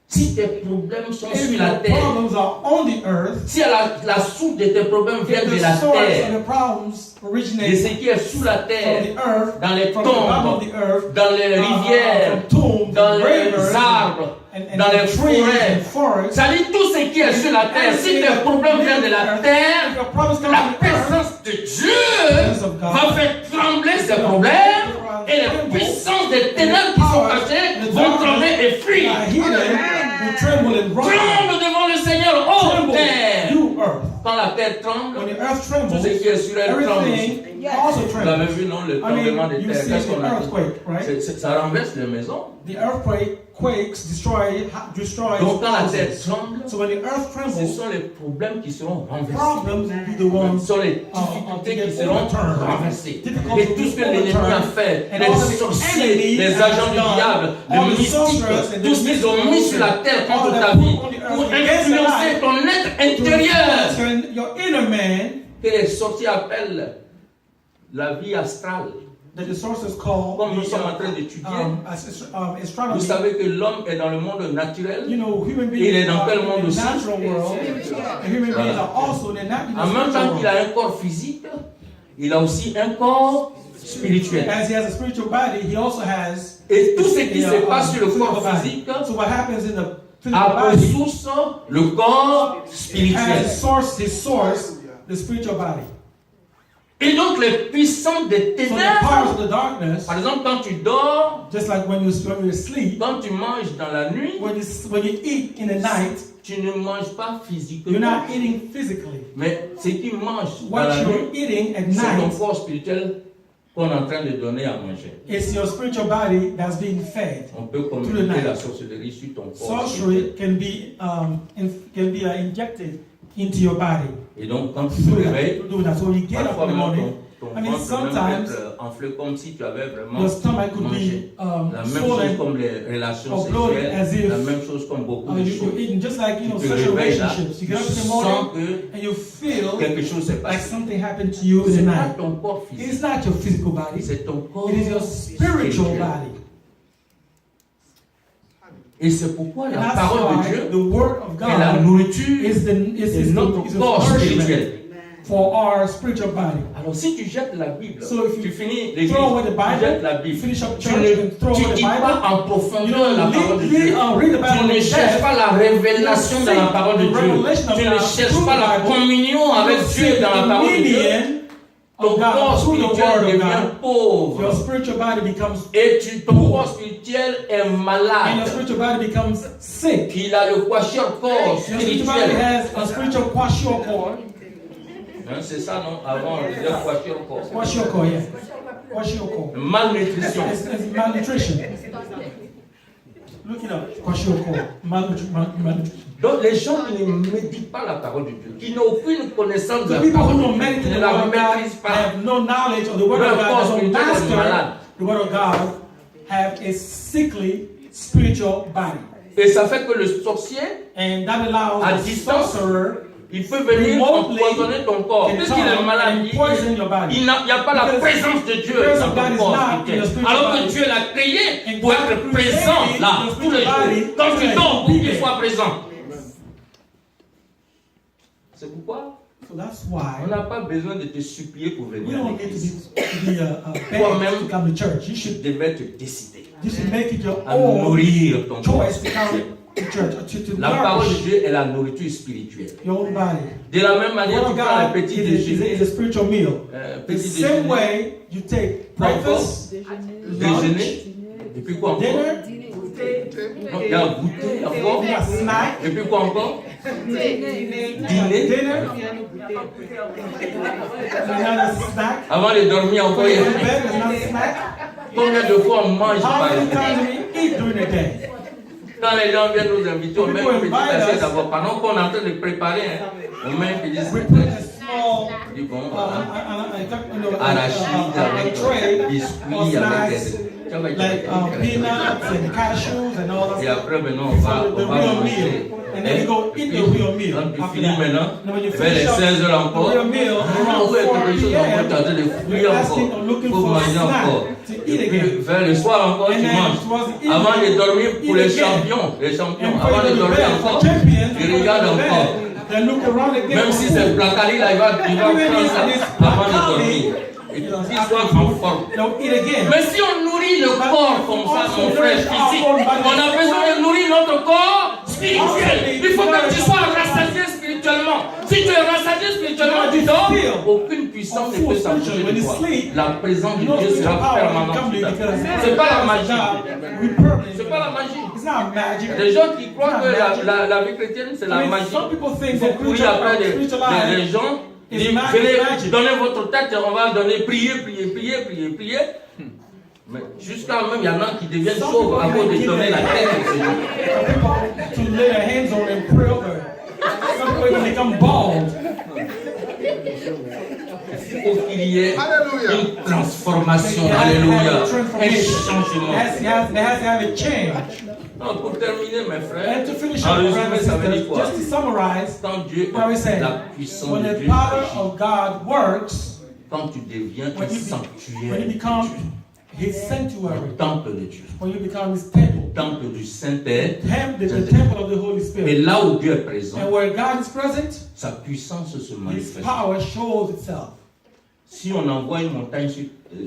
A: si tes problèmes sont
B: if
A: sur la
B: the
A: terre,
B: problems are on the earth,
A: si la source de tes problèmes vient
B: if
A: de
B: the
A: la
B: source of
A: terre,
B: the problems
A: de
B: originate
A: ce qui est sous la
B: from
A: terre,
B: the earth,
A: dans les
B: from the bottom
A: tombes,
B: of the earth,
A: dans les rivières,
B: from tombs,
A: dans
B: and
A: les
B: rivers,
A: arbres,
B: and
A: dans les
B: trees
A: forêts.
B: and forests.
A: Ça dit tout ce qui est sur la terre. Si tes problèmes viennent de la
B: If
A: terre,
B: your problems come
A: la
B: from the earth,
A: présence de Dieu va faire trembler ces problèmes et les puissances des ténèbres qui sont cachées vont trembler et fuir.
B: healing will tremble and run.
A: Tremble devant le Seigneur, ô
B: Tremble,
A: terre.
B: you earth.
A: Quand la terre tremble,
B: When the earth
A: tout
B: trembles,
A: ce qui est sur elle tremble.
B: everything also
A: Vous l'avez
B: trembles.
A: vu, non, le
B: I
A: tremblement de
B: mean, you
A: terre.
B: see
A: Qu'est-ce
B: the
A: qu'on a dit?
B: earthquake, right?
A: Ça renverse les maisons.
B: The earthquake quakes, destroys
A: Donc quand la terre
B: houses.
A: tremble,
B: So when the earth
A: ce
B: trembles,
A: sont les problèmes qui seront renversés.
B: problems will be the
A: Ce
B: ones
A: sont les difficultés qui seront renversées. Et tout ce que l'ennemi a fait,
B: And
A: les
B: all the
A: sorciers,
B: enemy
A: les
B: has
A: agents du
B: done,
A: diable,
B: all
A: les
B: the sorcerers
A: mystiques,
B: and
A: tout ce
B: the
A: qu'ils ont mis sur la terre contre
B: all
A: ta
B: that
A: vie,
B: put on the earth
A: pour
B: against your
A: influencer
B: life,
A: ton être intérieur,
B: your inner man,
A: que les sorciers appellent la vie astrale.
B: that the sources call
A: Comme nous sommes en train d'étudier, vous
B: astronomy.
A: savez que l'homme est dans le monde naturel.
B: You know, human
A: Il est
B: beings
A: dans
B: are
A: quel
B: in
A: monde
B: the
A: aussi?
B: natural world, and human beings are also in the
A: En même temps qu'il
B: natural
A: a un corps physique, il a aussi un corps spirituel.
B: As he has a spiritual body, he also has
A: Et tout ce qui se passe sur le
B: physical
A: corps
B: body.
A: physique
B: So what happens in the physical
A: a pour
B: body
A: source le corps spirituel.
B: has his source, the spiritual body.
A: Et donc les puissants des
B: So the powers
A: ténèbres,
B: of the darkness,
A: par exemple quand tu dors,
B: just like when you sleep,
A: quand tu manges dans la nuit,
B: when you eat in the night,
A: tu ne manges pas
B: you're
A: physiquement.
B: not eating physically.
A: Mais ce qui mange dans
B: What
A: la
B: you're
A: nuit,
B: eating at
A: c'est ton
B: night
A: corps spirituel qu'on est en train de donner à manger.
B: is your spiritual body that's being fed.
A: On peut communiquer la sorcellerie sur ton corps
B: Sorcery
A: spirituel.
B: can be injected into your body.
A: Et donc quand tu te réveilles,
B: Do that. So when you get up
A: parfois
B: in the
A: même
B: morning,
A: ton
B: I mean,
A: ventre peut même
B: sometimes
A: être enflé comme si tu avais vraiment
B: your stomach could
A: mangé.
B: be
A: La même chose
B: swollen.
A: comme les relations
B: or bloated
A: sexuelles,
B: as if,
A: la même chose comme beaucoup de
B: You're
A: choses.
B: eating just like
A: Tu te
B: sexual
A: réveilles là,
B: relationships. You
A: tu
B: get up in the
A: sens
B: morning
A: que
B: and you feel
A: quelque chose s'est
B: like
A: passé.
B: something happened to you in the
A: C'est pas
B: night.
A: ton corps physique,
B: It's not your physical body.
A: c'est ton corps
B: It is your spiritual
A: spirituel.
B: body.
A: Et c'est pourquoi
B: And
A: la
B: that's
A: parole de
B: why
A: Dieu
B: the word of
A: est la
B: God
A: nourriture
B: is
A: de notre
B: the
A: corps
B: nourishment
A: spirituel.
B: for our spiritual body.
A: Alors si tu jettes la Bible,
B: So if you
A: tu finis l'église,
B: throw away the
A: tu
B: Bible,
A: jettes la Bible,
B: finish up
A: tu
B: church and throw
A: ne
B: away the
A: dis pas
B: Bible,
A: en
B: you
A: profondeur la parole de
B: don't
A: Dieu.
B: read the
A: Tu
B: Bible
A: ne
B: in
A: cherches
B: depth.
A: pas la révélation
B: You
A: dans la
B: seek
A: parole de
B: the
A: Dieu.
B: revelation of
A: Tu ne
B: God
A: cherches
B: through
A: pas
B: the
A: la
B: Bible.
A: communion avec
B: You
A: Dieu
B: seek
A: dans la
B: the
A: parole de Dieu.
B: communion
A: Ton
B: of
A: corps
B: God through the
A: spirituel
B: word of
A: devient
B: God.
A: pauvre.
B: Your spiritual body becomes
A: Et ton corps spirituel est
B: and your
A: malade.
B: spiritual body becomes sick.
A: Il a le kwashiorkor
B: Your spiritual body
A: spirituel.
B: has a spiritual kwashiorkor.
A: Hein, c'est ça, non? Avant, on disait kwashiorkor.
B: Kwashiorkor, yeah. Kwashiorkor.
A: Malnutrition.
B: It's malnutrition. Look it up. Kwashiorkor. Malnutrition.
A: Donc les gens qui ne méditent pas la parole de Dieu, qui n'ont aucune connaissance de
B: The
A: la
B: people
A: parole
B: who
A: de
B: don't
A: Dieu,
B: meditate
A: qui
B: the
A: ne
B: word
A: la
B: of God
A: maîtrisent pas,
B: have no knowledge of the word of
A: leur
B: God,
A: corps
B: they don't
A: spirituel est malade.
B: master the word of God, have a sickly spiritual body.
A: Et ça fait que le sorcier,
B: And that allows
A: à
B: the
A: distance,
B: sorcerer
A: il peut venir
B: remotely
A: empoisonner ton corps.
B: can
A: Puisqu'il est
B: come
A: malade,
B: and poison your body.
A: il n'y a pas la
B: Because
A: présence de Dieu
B: the presence
A: dans
B: of God
A: ton
B: is
A: corps
B: not in
A: spirituel.
B: your spiritual
A: Alors que
B: body.
A: Dieu l'a créé
B: And
A: pour
B: God
A: être
B: created
A: présent là,
B: your
A: tous les
B: spiritual body
A: jours. Quand tu
B: to
A: dors, pour
B: be
A: qu'il
B: there.
A: soit présent. C'est pourquoi
B: So that's why
A: on n'a pas besoin de te supplier pour
B: we
A: venir à
B: don't need
A: l'église.
B: to be begged to come to church.
A: Tu devais te décider
B: You should make it your
A: à
B: own
A: nourrir ton corps
B: choice to come
A: spirituel.
B: to church, or to
A: La parole de
B: nourish
A: Dieu est la nourriture spirituelle.
B: your own body.
A: De la même
B: The
A: manière,
B: word
A: tu
B: of
A: prends un
B: God
A: petit
B: is
A: déjeuner.
B: a spiritual meal. The
A: Petit
B: same
A: déjeuner,
B: way you take breakfast, lunch,
A: déjeuner, et puis quoi encore?
B: dinner,
A: Non, il y a goûter encore.
B: you got snack,
A: Et puis quoi encore? Dîner.
B: dinner, another snack.
A: Avant de dormir encore,
B: When
A: il y
B: you
A: a-
B: go to bed, another snack.
A: combien de fois on mange
B: How
A: par
B: many
A: jour?
B: times do we eat during the day?
A: Quand les gens viennent nous inviter, on met
B: People
A: une petite
B: invite
A: assiette
B: us.
A: d'abord. Pendant qu'on est en train de préparer, hein, on met une petite
B: We
A: assiette.
B: put a small
A: On dit bon, voilà.
B: arachide,
A: Arachide avec
B: tray
A: biscuits,
B: of
A: avec
B: snacks,
A: des...
B: like peanuts and cashews and all that
A: Et
B: stuff.
A: après, maintenant,
B: Before the
A: on va
B: real
A: manger.
B: meal. And then you go eat the real meal
A: Quand tu
B: after
A: finis
B: that.
A: maintenant,
B: And when you
A: vers les
B: finish up
A: 16 heures encore,
B: the real meal,
A: ah,
B: around
A: ouais,
B: 4
A: quelque chose encore, tu es en train de
B: p.m.,
A: fouiller
B: you're asking
A: encore.
B: or looking
A: Faut
B: for a
A: manger encore.
B: snack to
A: Et
B: eat
A: puis,
B: again.
A: vers le soir encore,
B: And
A: tu
B: then
A: manges.
B: towards the evening,
A: Avant de dormir, pour
B: eat
A: les
B: again.
A: champions,
B: And
A: avant de
B: before you go to
A: dormir
B: bed,
A: encore,
B: the champions,
A: ils regardent encore.
B: they look around again
A: Même
B: for
A: si
B: food.
A: c'est placari, là, il va prendre ça avant de dormir. Et qu'il soit en forme.
B: They'll eat again.
A: Mais si on nourrit le corps comme ça, mon frère physique, on a besoin de nourrir notre corps spirituel. Il faut que tu sois rassasié spirituellement. Si tu es rassasié spirituellement, tu dors, aucune puissance ne peut s'approcher de toi. La présence de Dieu sera permanente. C'est pas la magie. C'est pas la magie.
B: It's not magic.
A: Les gens qui croient que la vie chrétienne c'est la magie.
B: Some people think
A: Il faut
B: that
A: courir après
B: spiritual
A: les
B: life
A: gens.
B: is
A: Venez
B: magic.
A: donner votre tête et on va donner prier. Mais jusqu'à même, il y en a qui deviennent
B: Some
A: chauves à
B: people
A: cause de
B: give
A: donner la
B: their
A: tête.
B: Some people to lay their hands on and pray over it. Some people become bald.
A: Il faut qu'il y ait une transformation.
B: There has to
A: Alléluia.
B: have a
A: Un
B: transformation.
A: changement.
B: There has to have a change.
A: Non, pour terminer, mes frères,
B: And to finish
A: en
B: up,
A: résumé,
B: brothers
A: ça
B: and
A: veut dire
B: sisters,
A: quoi?
B: just to summarize,
A: Quand Dieu
B: what we say,
A: la puissance
B: when
A: de
B: the
A: Dieu
B: power
A: agit,
B: of God works,
A: quand tu deviens
B: when
A: un
B: you
A: sanctuaire,
B: become His
A: le
B: sanctuary,
A: temple de Dieu,
B: when you become His temple,
A: temple du Saint-Père,
B: the temple of the Holy
A: et
B: Spirit,
A: là où Dieu est présent,
B: and where God is present,
A: sa puissance se
B: His
A: manifeste.
B: power shows itself.
A: Si on envoie une montagne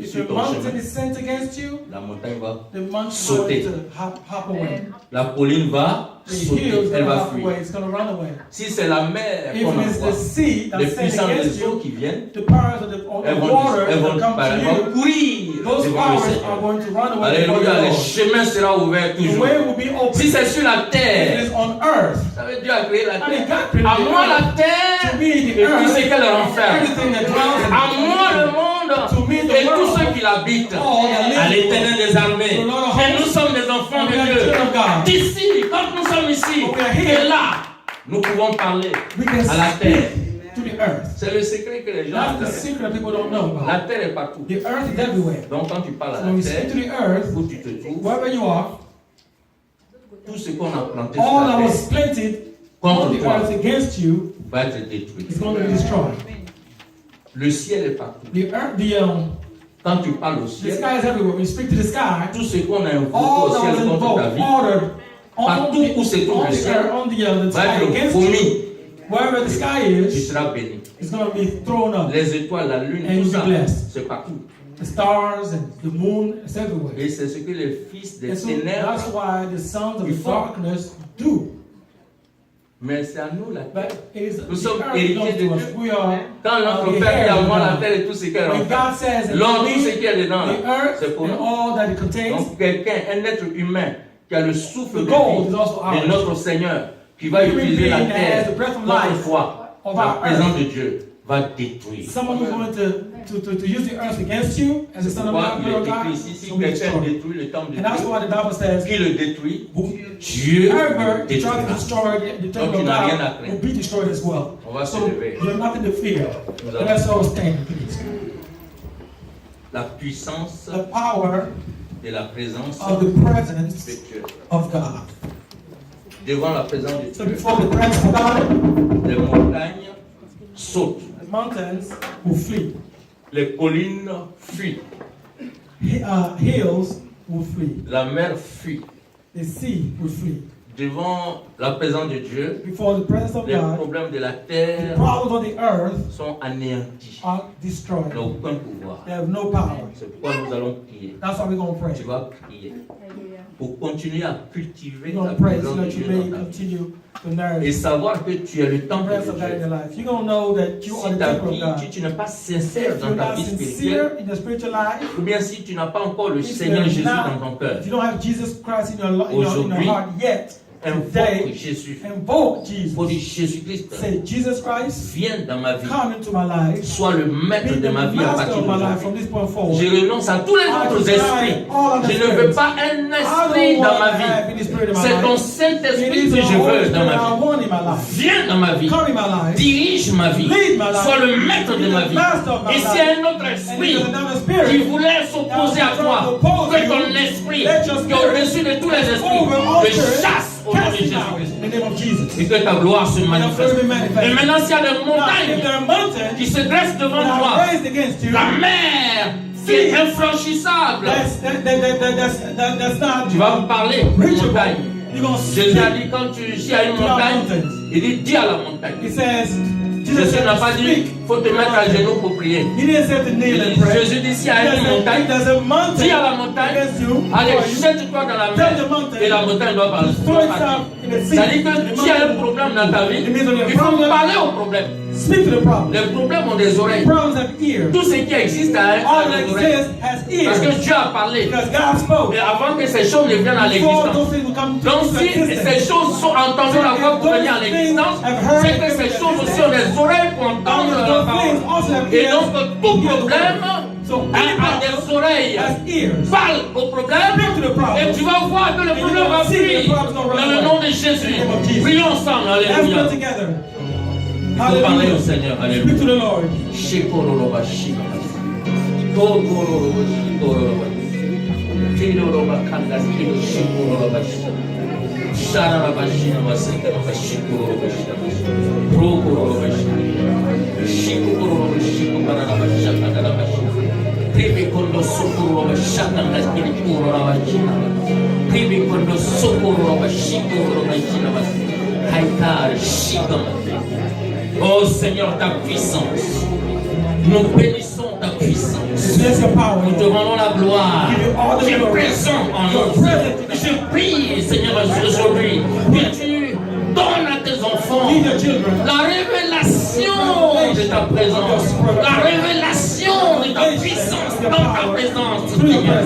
B: If
A: sur
B: a
A: ton
B: mountain
A: chemin,
B: is sent against you,
A: la montagne va
B: the mountain is
A: sauter.
B: going to hop away.
A: La colline va sauter, elle va fuir.
B: it's going to run away.
A: Si c'est la mer
B: If
A: qu'on
B: it is the
A: envoie,
B: sea
A: les
B: that's standing
A: puissants
B: against
A: des eaux
B: you,
A: qui viennent,
B: the powers of the
A: elles
B: water
A: vont
B: that come to you,
A: courir
B: those
A: devant le
B: powers are
A: Seigneur.
B: going to run away before
A: Alléluia,
B: the
A: le
B: Lord.
A: chemin sera ouvert
B: The
A: toujours.
B: way will be open.
A: Si c'est sur la
B: If it
A: terre,
B: is on earth,
A: ça veut dire Dieu a créé la
B: I mean,
A: terre.
B: God created
A: À
B: the
A: moi la
B: earth.
A: terre
B: To me, the
A: et tout
B: earth,
A: ce qu'elle renferme.
B: everything that dwells in
A: À
B: it.
A: moi le monde
B: To me, the
A: et tous
B: world.
A: ceux qui l'habitent.
B: All that live
A: À
B: in
A: l'Éternel des armées.
B: The Lord of
A: Et nous
B: hosts.
A: sommes des enfants
B: We
A: de
B: are
A: Dieu.
B: children of God.
A: D'ici, quand nous sommes ici,
B: We are here.
A: et là, nous pouvons parler
B: We can
A: à la terre.
B: speak to the earth.
A: C'est le secret que les gens
B: That's the
A: ont.
B: secret that people don't know
A: La
B: about.
A: terre est partout.
B: The earth is everywhere.
A: Donc quand tu parles à
B: So when
A: la
B: you speak
A: terre,
B: to the earth,
A: où tu te trouves,
B: wherever you are,
A: tout ce qu'on a planté sur
B: all
A: la
B: that
A: terre
B: was planted on
A: contre
B: the
A: toi
B: earth against you
A: va être détruit.
B: is going to be destroyed.
A: Le ciel est partout.
B: The earth,
A: Quand tu parles au
B: the
A: ciel,
B: sky is everywhere. When you speak to the sky,
A: tout ce qu'on a invoqué
B: all
A: au
B: that
A: ciel
B: was
A: contre ta
B: invoked,
A: vie
B: ordered on
A: Partout où se trouve le ciel,
B: the
A: va
B: sky
A: être
B: against you,
A: vomi.
B: wherever the sky
A: Tu
B: is,
A: seras béni.
B: it's going to be thrown up.
A: Les étoiles, la lune,
B: And
A: tout
B: you'll
A: ça,
B: be blessed.
A: c'est partout.
B: The stars and the moon, it's everywhere.
A: Et c'est ce que les fils des
B: And so
A: ténèbres,
B: that's why the sons of
A: Ils
B: the
A: font.
B: darkness do.
A: mais c'est à nous la terre.
B: But it is
A: Nous
B: the
A: sommes
B: earth
A: héritiers
B: belongs
A: de
B: to us.
A: Dieu.
B: We are
A: Quand notre
B: the
A: Père dit
B: heirs
A: à
B: of
A: moi la
B: God.
A: terre et tout ce qu'elle
B: When
A: renferme,
B: God says
A: l'homme,
B: that
A: tout ce qui est dedans,
B: the
A: là,
B: earth
A: c'est pour
B: and
A: nous.
B: all that it contains,
A: Donc quelqu'un, un être humain qui a le souffle
B: the
A: de
B: gold
A: vie
B: is also
A: de
B: ours.
A: notre Seigneur, qui va
B: Human
A: utiliser la
B: being that has
A: terre
B: the breath of
A: contre
B: life
A: foi,
B: of
A: la
B: our
A: présence
B: earth.
A: de Dieu va détruire.
B: Someone who's going to use the earth against you as a
A: C'est
B: son of
A: pourquoi
B: God,
A: il
B: will
A: est
B: God,
A: écrit ici, si
B: will be
A: quelqu'un
B: destroyed.
A: détruit le temple de
B: And that's
A: Dieu,
B: why the Bible says,
A: qui le détruit, Dieu
B: whoever
A: le
B: tries to
A: détruira.
B: destroy the temple
A: Donc, tu
B: of
A: n'as rien à
B: God
A: craindre.
B: will be destroyed as well.
A: On va se
B: So
A: lever.
B: you have nothing to fear.
A: Nous
B: But
A: allons-
B: let's all stand, please.
A: La puissance
B: The power
A: de la présence
B: of the presence
A: de Dieu.
B: of God.
A: Devant la présence de
B: So
A: Dieu,
B: before the presence of God,
A: les montagnes sautent,
B: the mountains will flee.
A: les collines fuient,
B: Hills will flee.
A: la mer fuit.
B: The sea will flee.
A: Devant la présence de Dieu,
B: Before the presence of
A: les
B: God,
A: problèmes de la
B: the
A: terre
B: problems of the earth
A: sont anéantis.
B: are destroyed.
A: Ils n'ont aucun pouvoir.
B: They have no power.
A: C'est pourquoi nous allons prier.
B: That's why we're going to pray.
A: Tu vas prier pour continuer à cultiver
B: We're
A: la
B: going to pray so
A: présence de
B: that you
A: Dieu
B: may
A: dans ta vie.
B: continue to
A: Et
B: nourish
A: savoir que tu es le
B: the
A: temple
B: presence
A: de
B: of God in your
A: Dieu.
B: life. You're going to know that you are
A: Si
B: the
A: ta
B: temple of
A: vie,
B: God.
A: tu n'es pas sincère
B: If
A: dans
B: you're
A: ta
B: not
A: vie spirituelle,
B: sincere in your spiritual life,
A: ou bien si tu n'as pas encore le
B: if
A: Seigneur
B: you're
A: Jésus
B: not-
A: dans ton cœur,
B: if you don't have Jesus Christ in your
A: Aujourd'hui,
B: heart yet,
A: invoque
B: today,
A: Jésus.
B: invoke
A: Pour
B: Jesus.
A: dire Jésus-Christ,
B: Say, Jesus Christ,
A: viens dans ma vie,
B: come into my life.
A: sois le maître
B: Be
A: de
B: the
A: ma vie à
B: master
A: partir
B: of my life from
A: d'aujourd'hui.
B: this point forward.
A: Je renonce à tous les autres esprits. Je ne veux pas un
B: I
A: esprit
B: don't
A: dans
B: want
A: ma
B: to
A: vie.
B: have any spirit in my
A: C'est ton
B: life. It
A: Saint-Esprit
B: is
A: que
B: the
A: je
B: Holy
A: veux
B: Spirit
A: dans ma
B: I
A: vie.
B: want in my life.
A: Viens dans ma vie.
B: Come in my life.
A: Dirige ma vie.
B: Lead my life.
A: Sois le maître de
B: Be
A: ma
B: the
A: vie.
B: master of my
A: Et
B: life.
A: s'il y a un autre
B: And
A: esprit
B: if there's another
A: qui
B: spirit
A: voulait s'opposer à toi, que ton esprit, qui est au-dessus de tous les esprits, le chasse au nom de
B: cast him out
A: Jésus-Christ.
B: in the name of Jesus.
A: Et que ta gloire se manifeste.
B: glory manifest.
A: Et maintenant, s'il y a des
B: Now, if
A: montagnes
B: there are mountains
A: qui se dressent devant
B: that
A: toi,
B: are raised against you,
A: la mer qui est infranchissable,
B: that's not
A: tu vas me parler de
B: reachable.
A: montagne.
B: You're going to
A: Jésus a dit quand s'il y a une montagne, il dit dis à la montagne.
B: He says,
A: Jésus
B: Jesus
A: n'a
B: said,
A: pas dit
B: speak.
A: faut te mettre à genoux pour prier.
B: He didn't say to kneel and pray.
A: Jésus dit s'il y a
B: He
A: une
B: said,
A: montagne,
B: there's a mountain
A: dis à la montagne,
B: against you.
A: allez,
B: for you.
A: jette-toi dans la
B: Tell the
A: mer
B: mountain
A: et la montagne doit parler.
B: throw itself in the sea.
A: C'est-à-dire que
B: The
A: s'il y a un
B: mountain-
A: problème dans ta vie,
B: It means when you have
A: il faut
B: problem,
A: parler au problème.
B: Speak to the problem.
A: Les problèmes ont des oreilles.
B: Problems have ears.
A: Tout ce qui existe a
B: All that
A: des oreilles.
B: exists has
A: Parce que
B: ears.
A: Dieu a parlé.
B: Because God spoke.
A: Et avant que ces choses ne viennent à
B: Before
A: l'existence.
B: those things will come
A: Donc
B: into
A: si
B: existence.
A: ces choses sont entendues d'abord pour venir à l'existence, c'est que ces choses aussi ont des oreilles pour entendre la parole. Et donc tout problème a des oreilles.
B: Has ears.
A: Parle au problème et tu vas voir que le problème va fuir. Dans le nom de Jésus. Prions ensemble.
B: Let's
A: Alléluia.
B: go together.
A: Vous parlez au
B: Hallelujah.
A: Seigneur.
B: Speak
A: Alléluia.
B: to the Lord.
A: Shekororoba shiba. Togororoba shikororoba. Kiroroba kandas kiro shikororoba shiba. Shararaba shiba sekeroroba shikororoba shiba. Prokororoba shiba. Shikororoba shiba bararaba shakadaraba shiba. Pribi kondo sokororoba shakandas kiro kororoba shiba. Pribi kondo sokororoba shikororoba shiba. Haikar shiba. Oh Seigneur, ta puissance. Nous bénissons ta puissance.
B: There's your power.
A: Nous te rendons la gloire.
B: Give you all the
A: Tu es
B: glory.
A: présent en nous. Je prie, Seigneur, aujourd'hui, que tu donnes à tes enfants
B: Give your children
A: la révélation de ta présence, la révélation de ta puissance dans ta présence, Seigneur.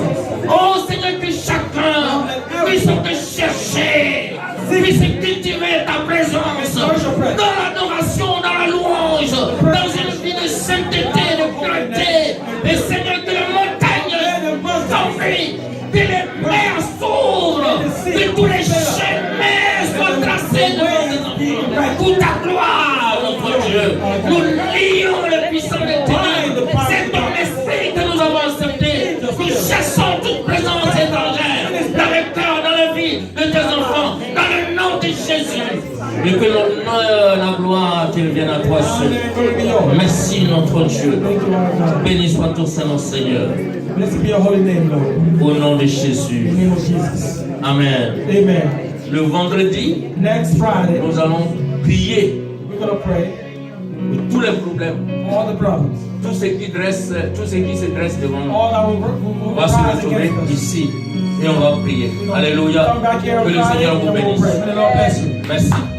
A: Oh Seigneur, que chacun puisse te chercher, puisse cultiver ta présence dans l'adoration, dans la louange, dans une vie de sainteté, de pureté. Et Seigneur, que les montagnes s'enfuient, que les mers s'ouvrent, que tous les chemins soient tracés devant tes enfants. Pour ta gloire, notre Dieu, nous lions le puissant des ténèbres. C'est ton esprit que nous avons accepté. Nous chassons toute présence étrangère dans le cœur, dans la vie de tes enfants, dans le nom de Jésus. Et que l'honneur, la gloire te revienne à toi seul. Merci notre Dieu. Béni soit ton Saint-Nom, Seigneur.
B: Blessed be your holy name, Lord.
A: Au nom de
B: In
A: Jésus.
B: the name of Jesus.
A: Amen.
B: Amen.
A: Le vendredi,
B: Next Friday,
A: nous allons prier
B: we're going to pray
A: pour tous les problèmes,
B: all the problems.
A: tout ce qui se dresse devant nous.
B: All that will
A: On va se
B: rise
A: retrouver
B: against us.
A: ici et on va prier. Alléluia.
B: Come back here on
A: Que le
B: Friday
A: Seigneur
B: and
A: vous
B: we'll
A: bénisse.
B: pray. May the Lord bless you.
A: Merci.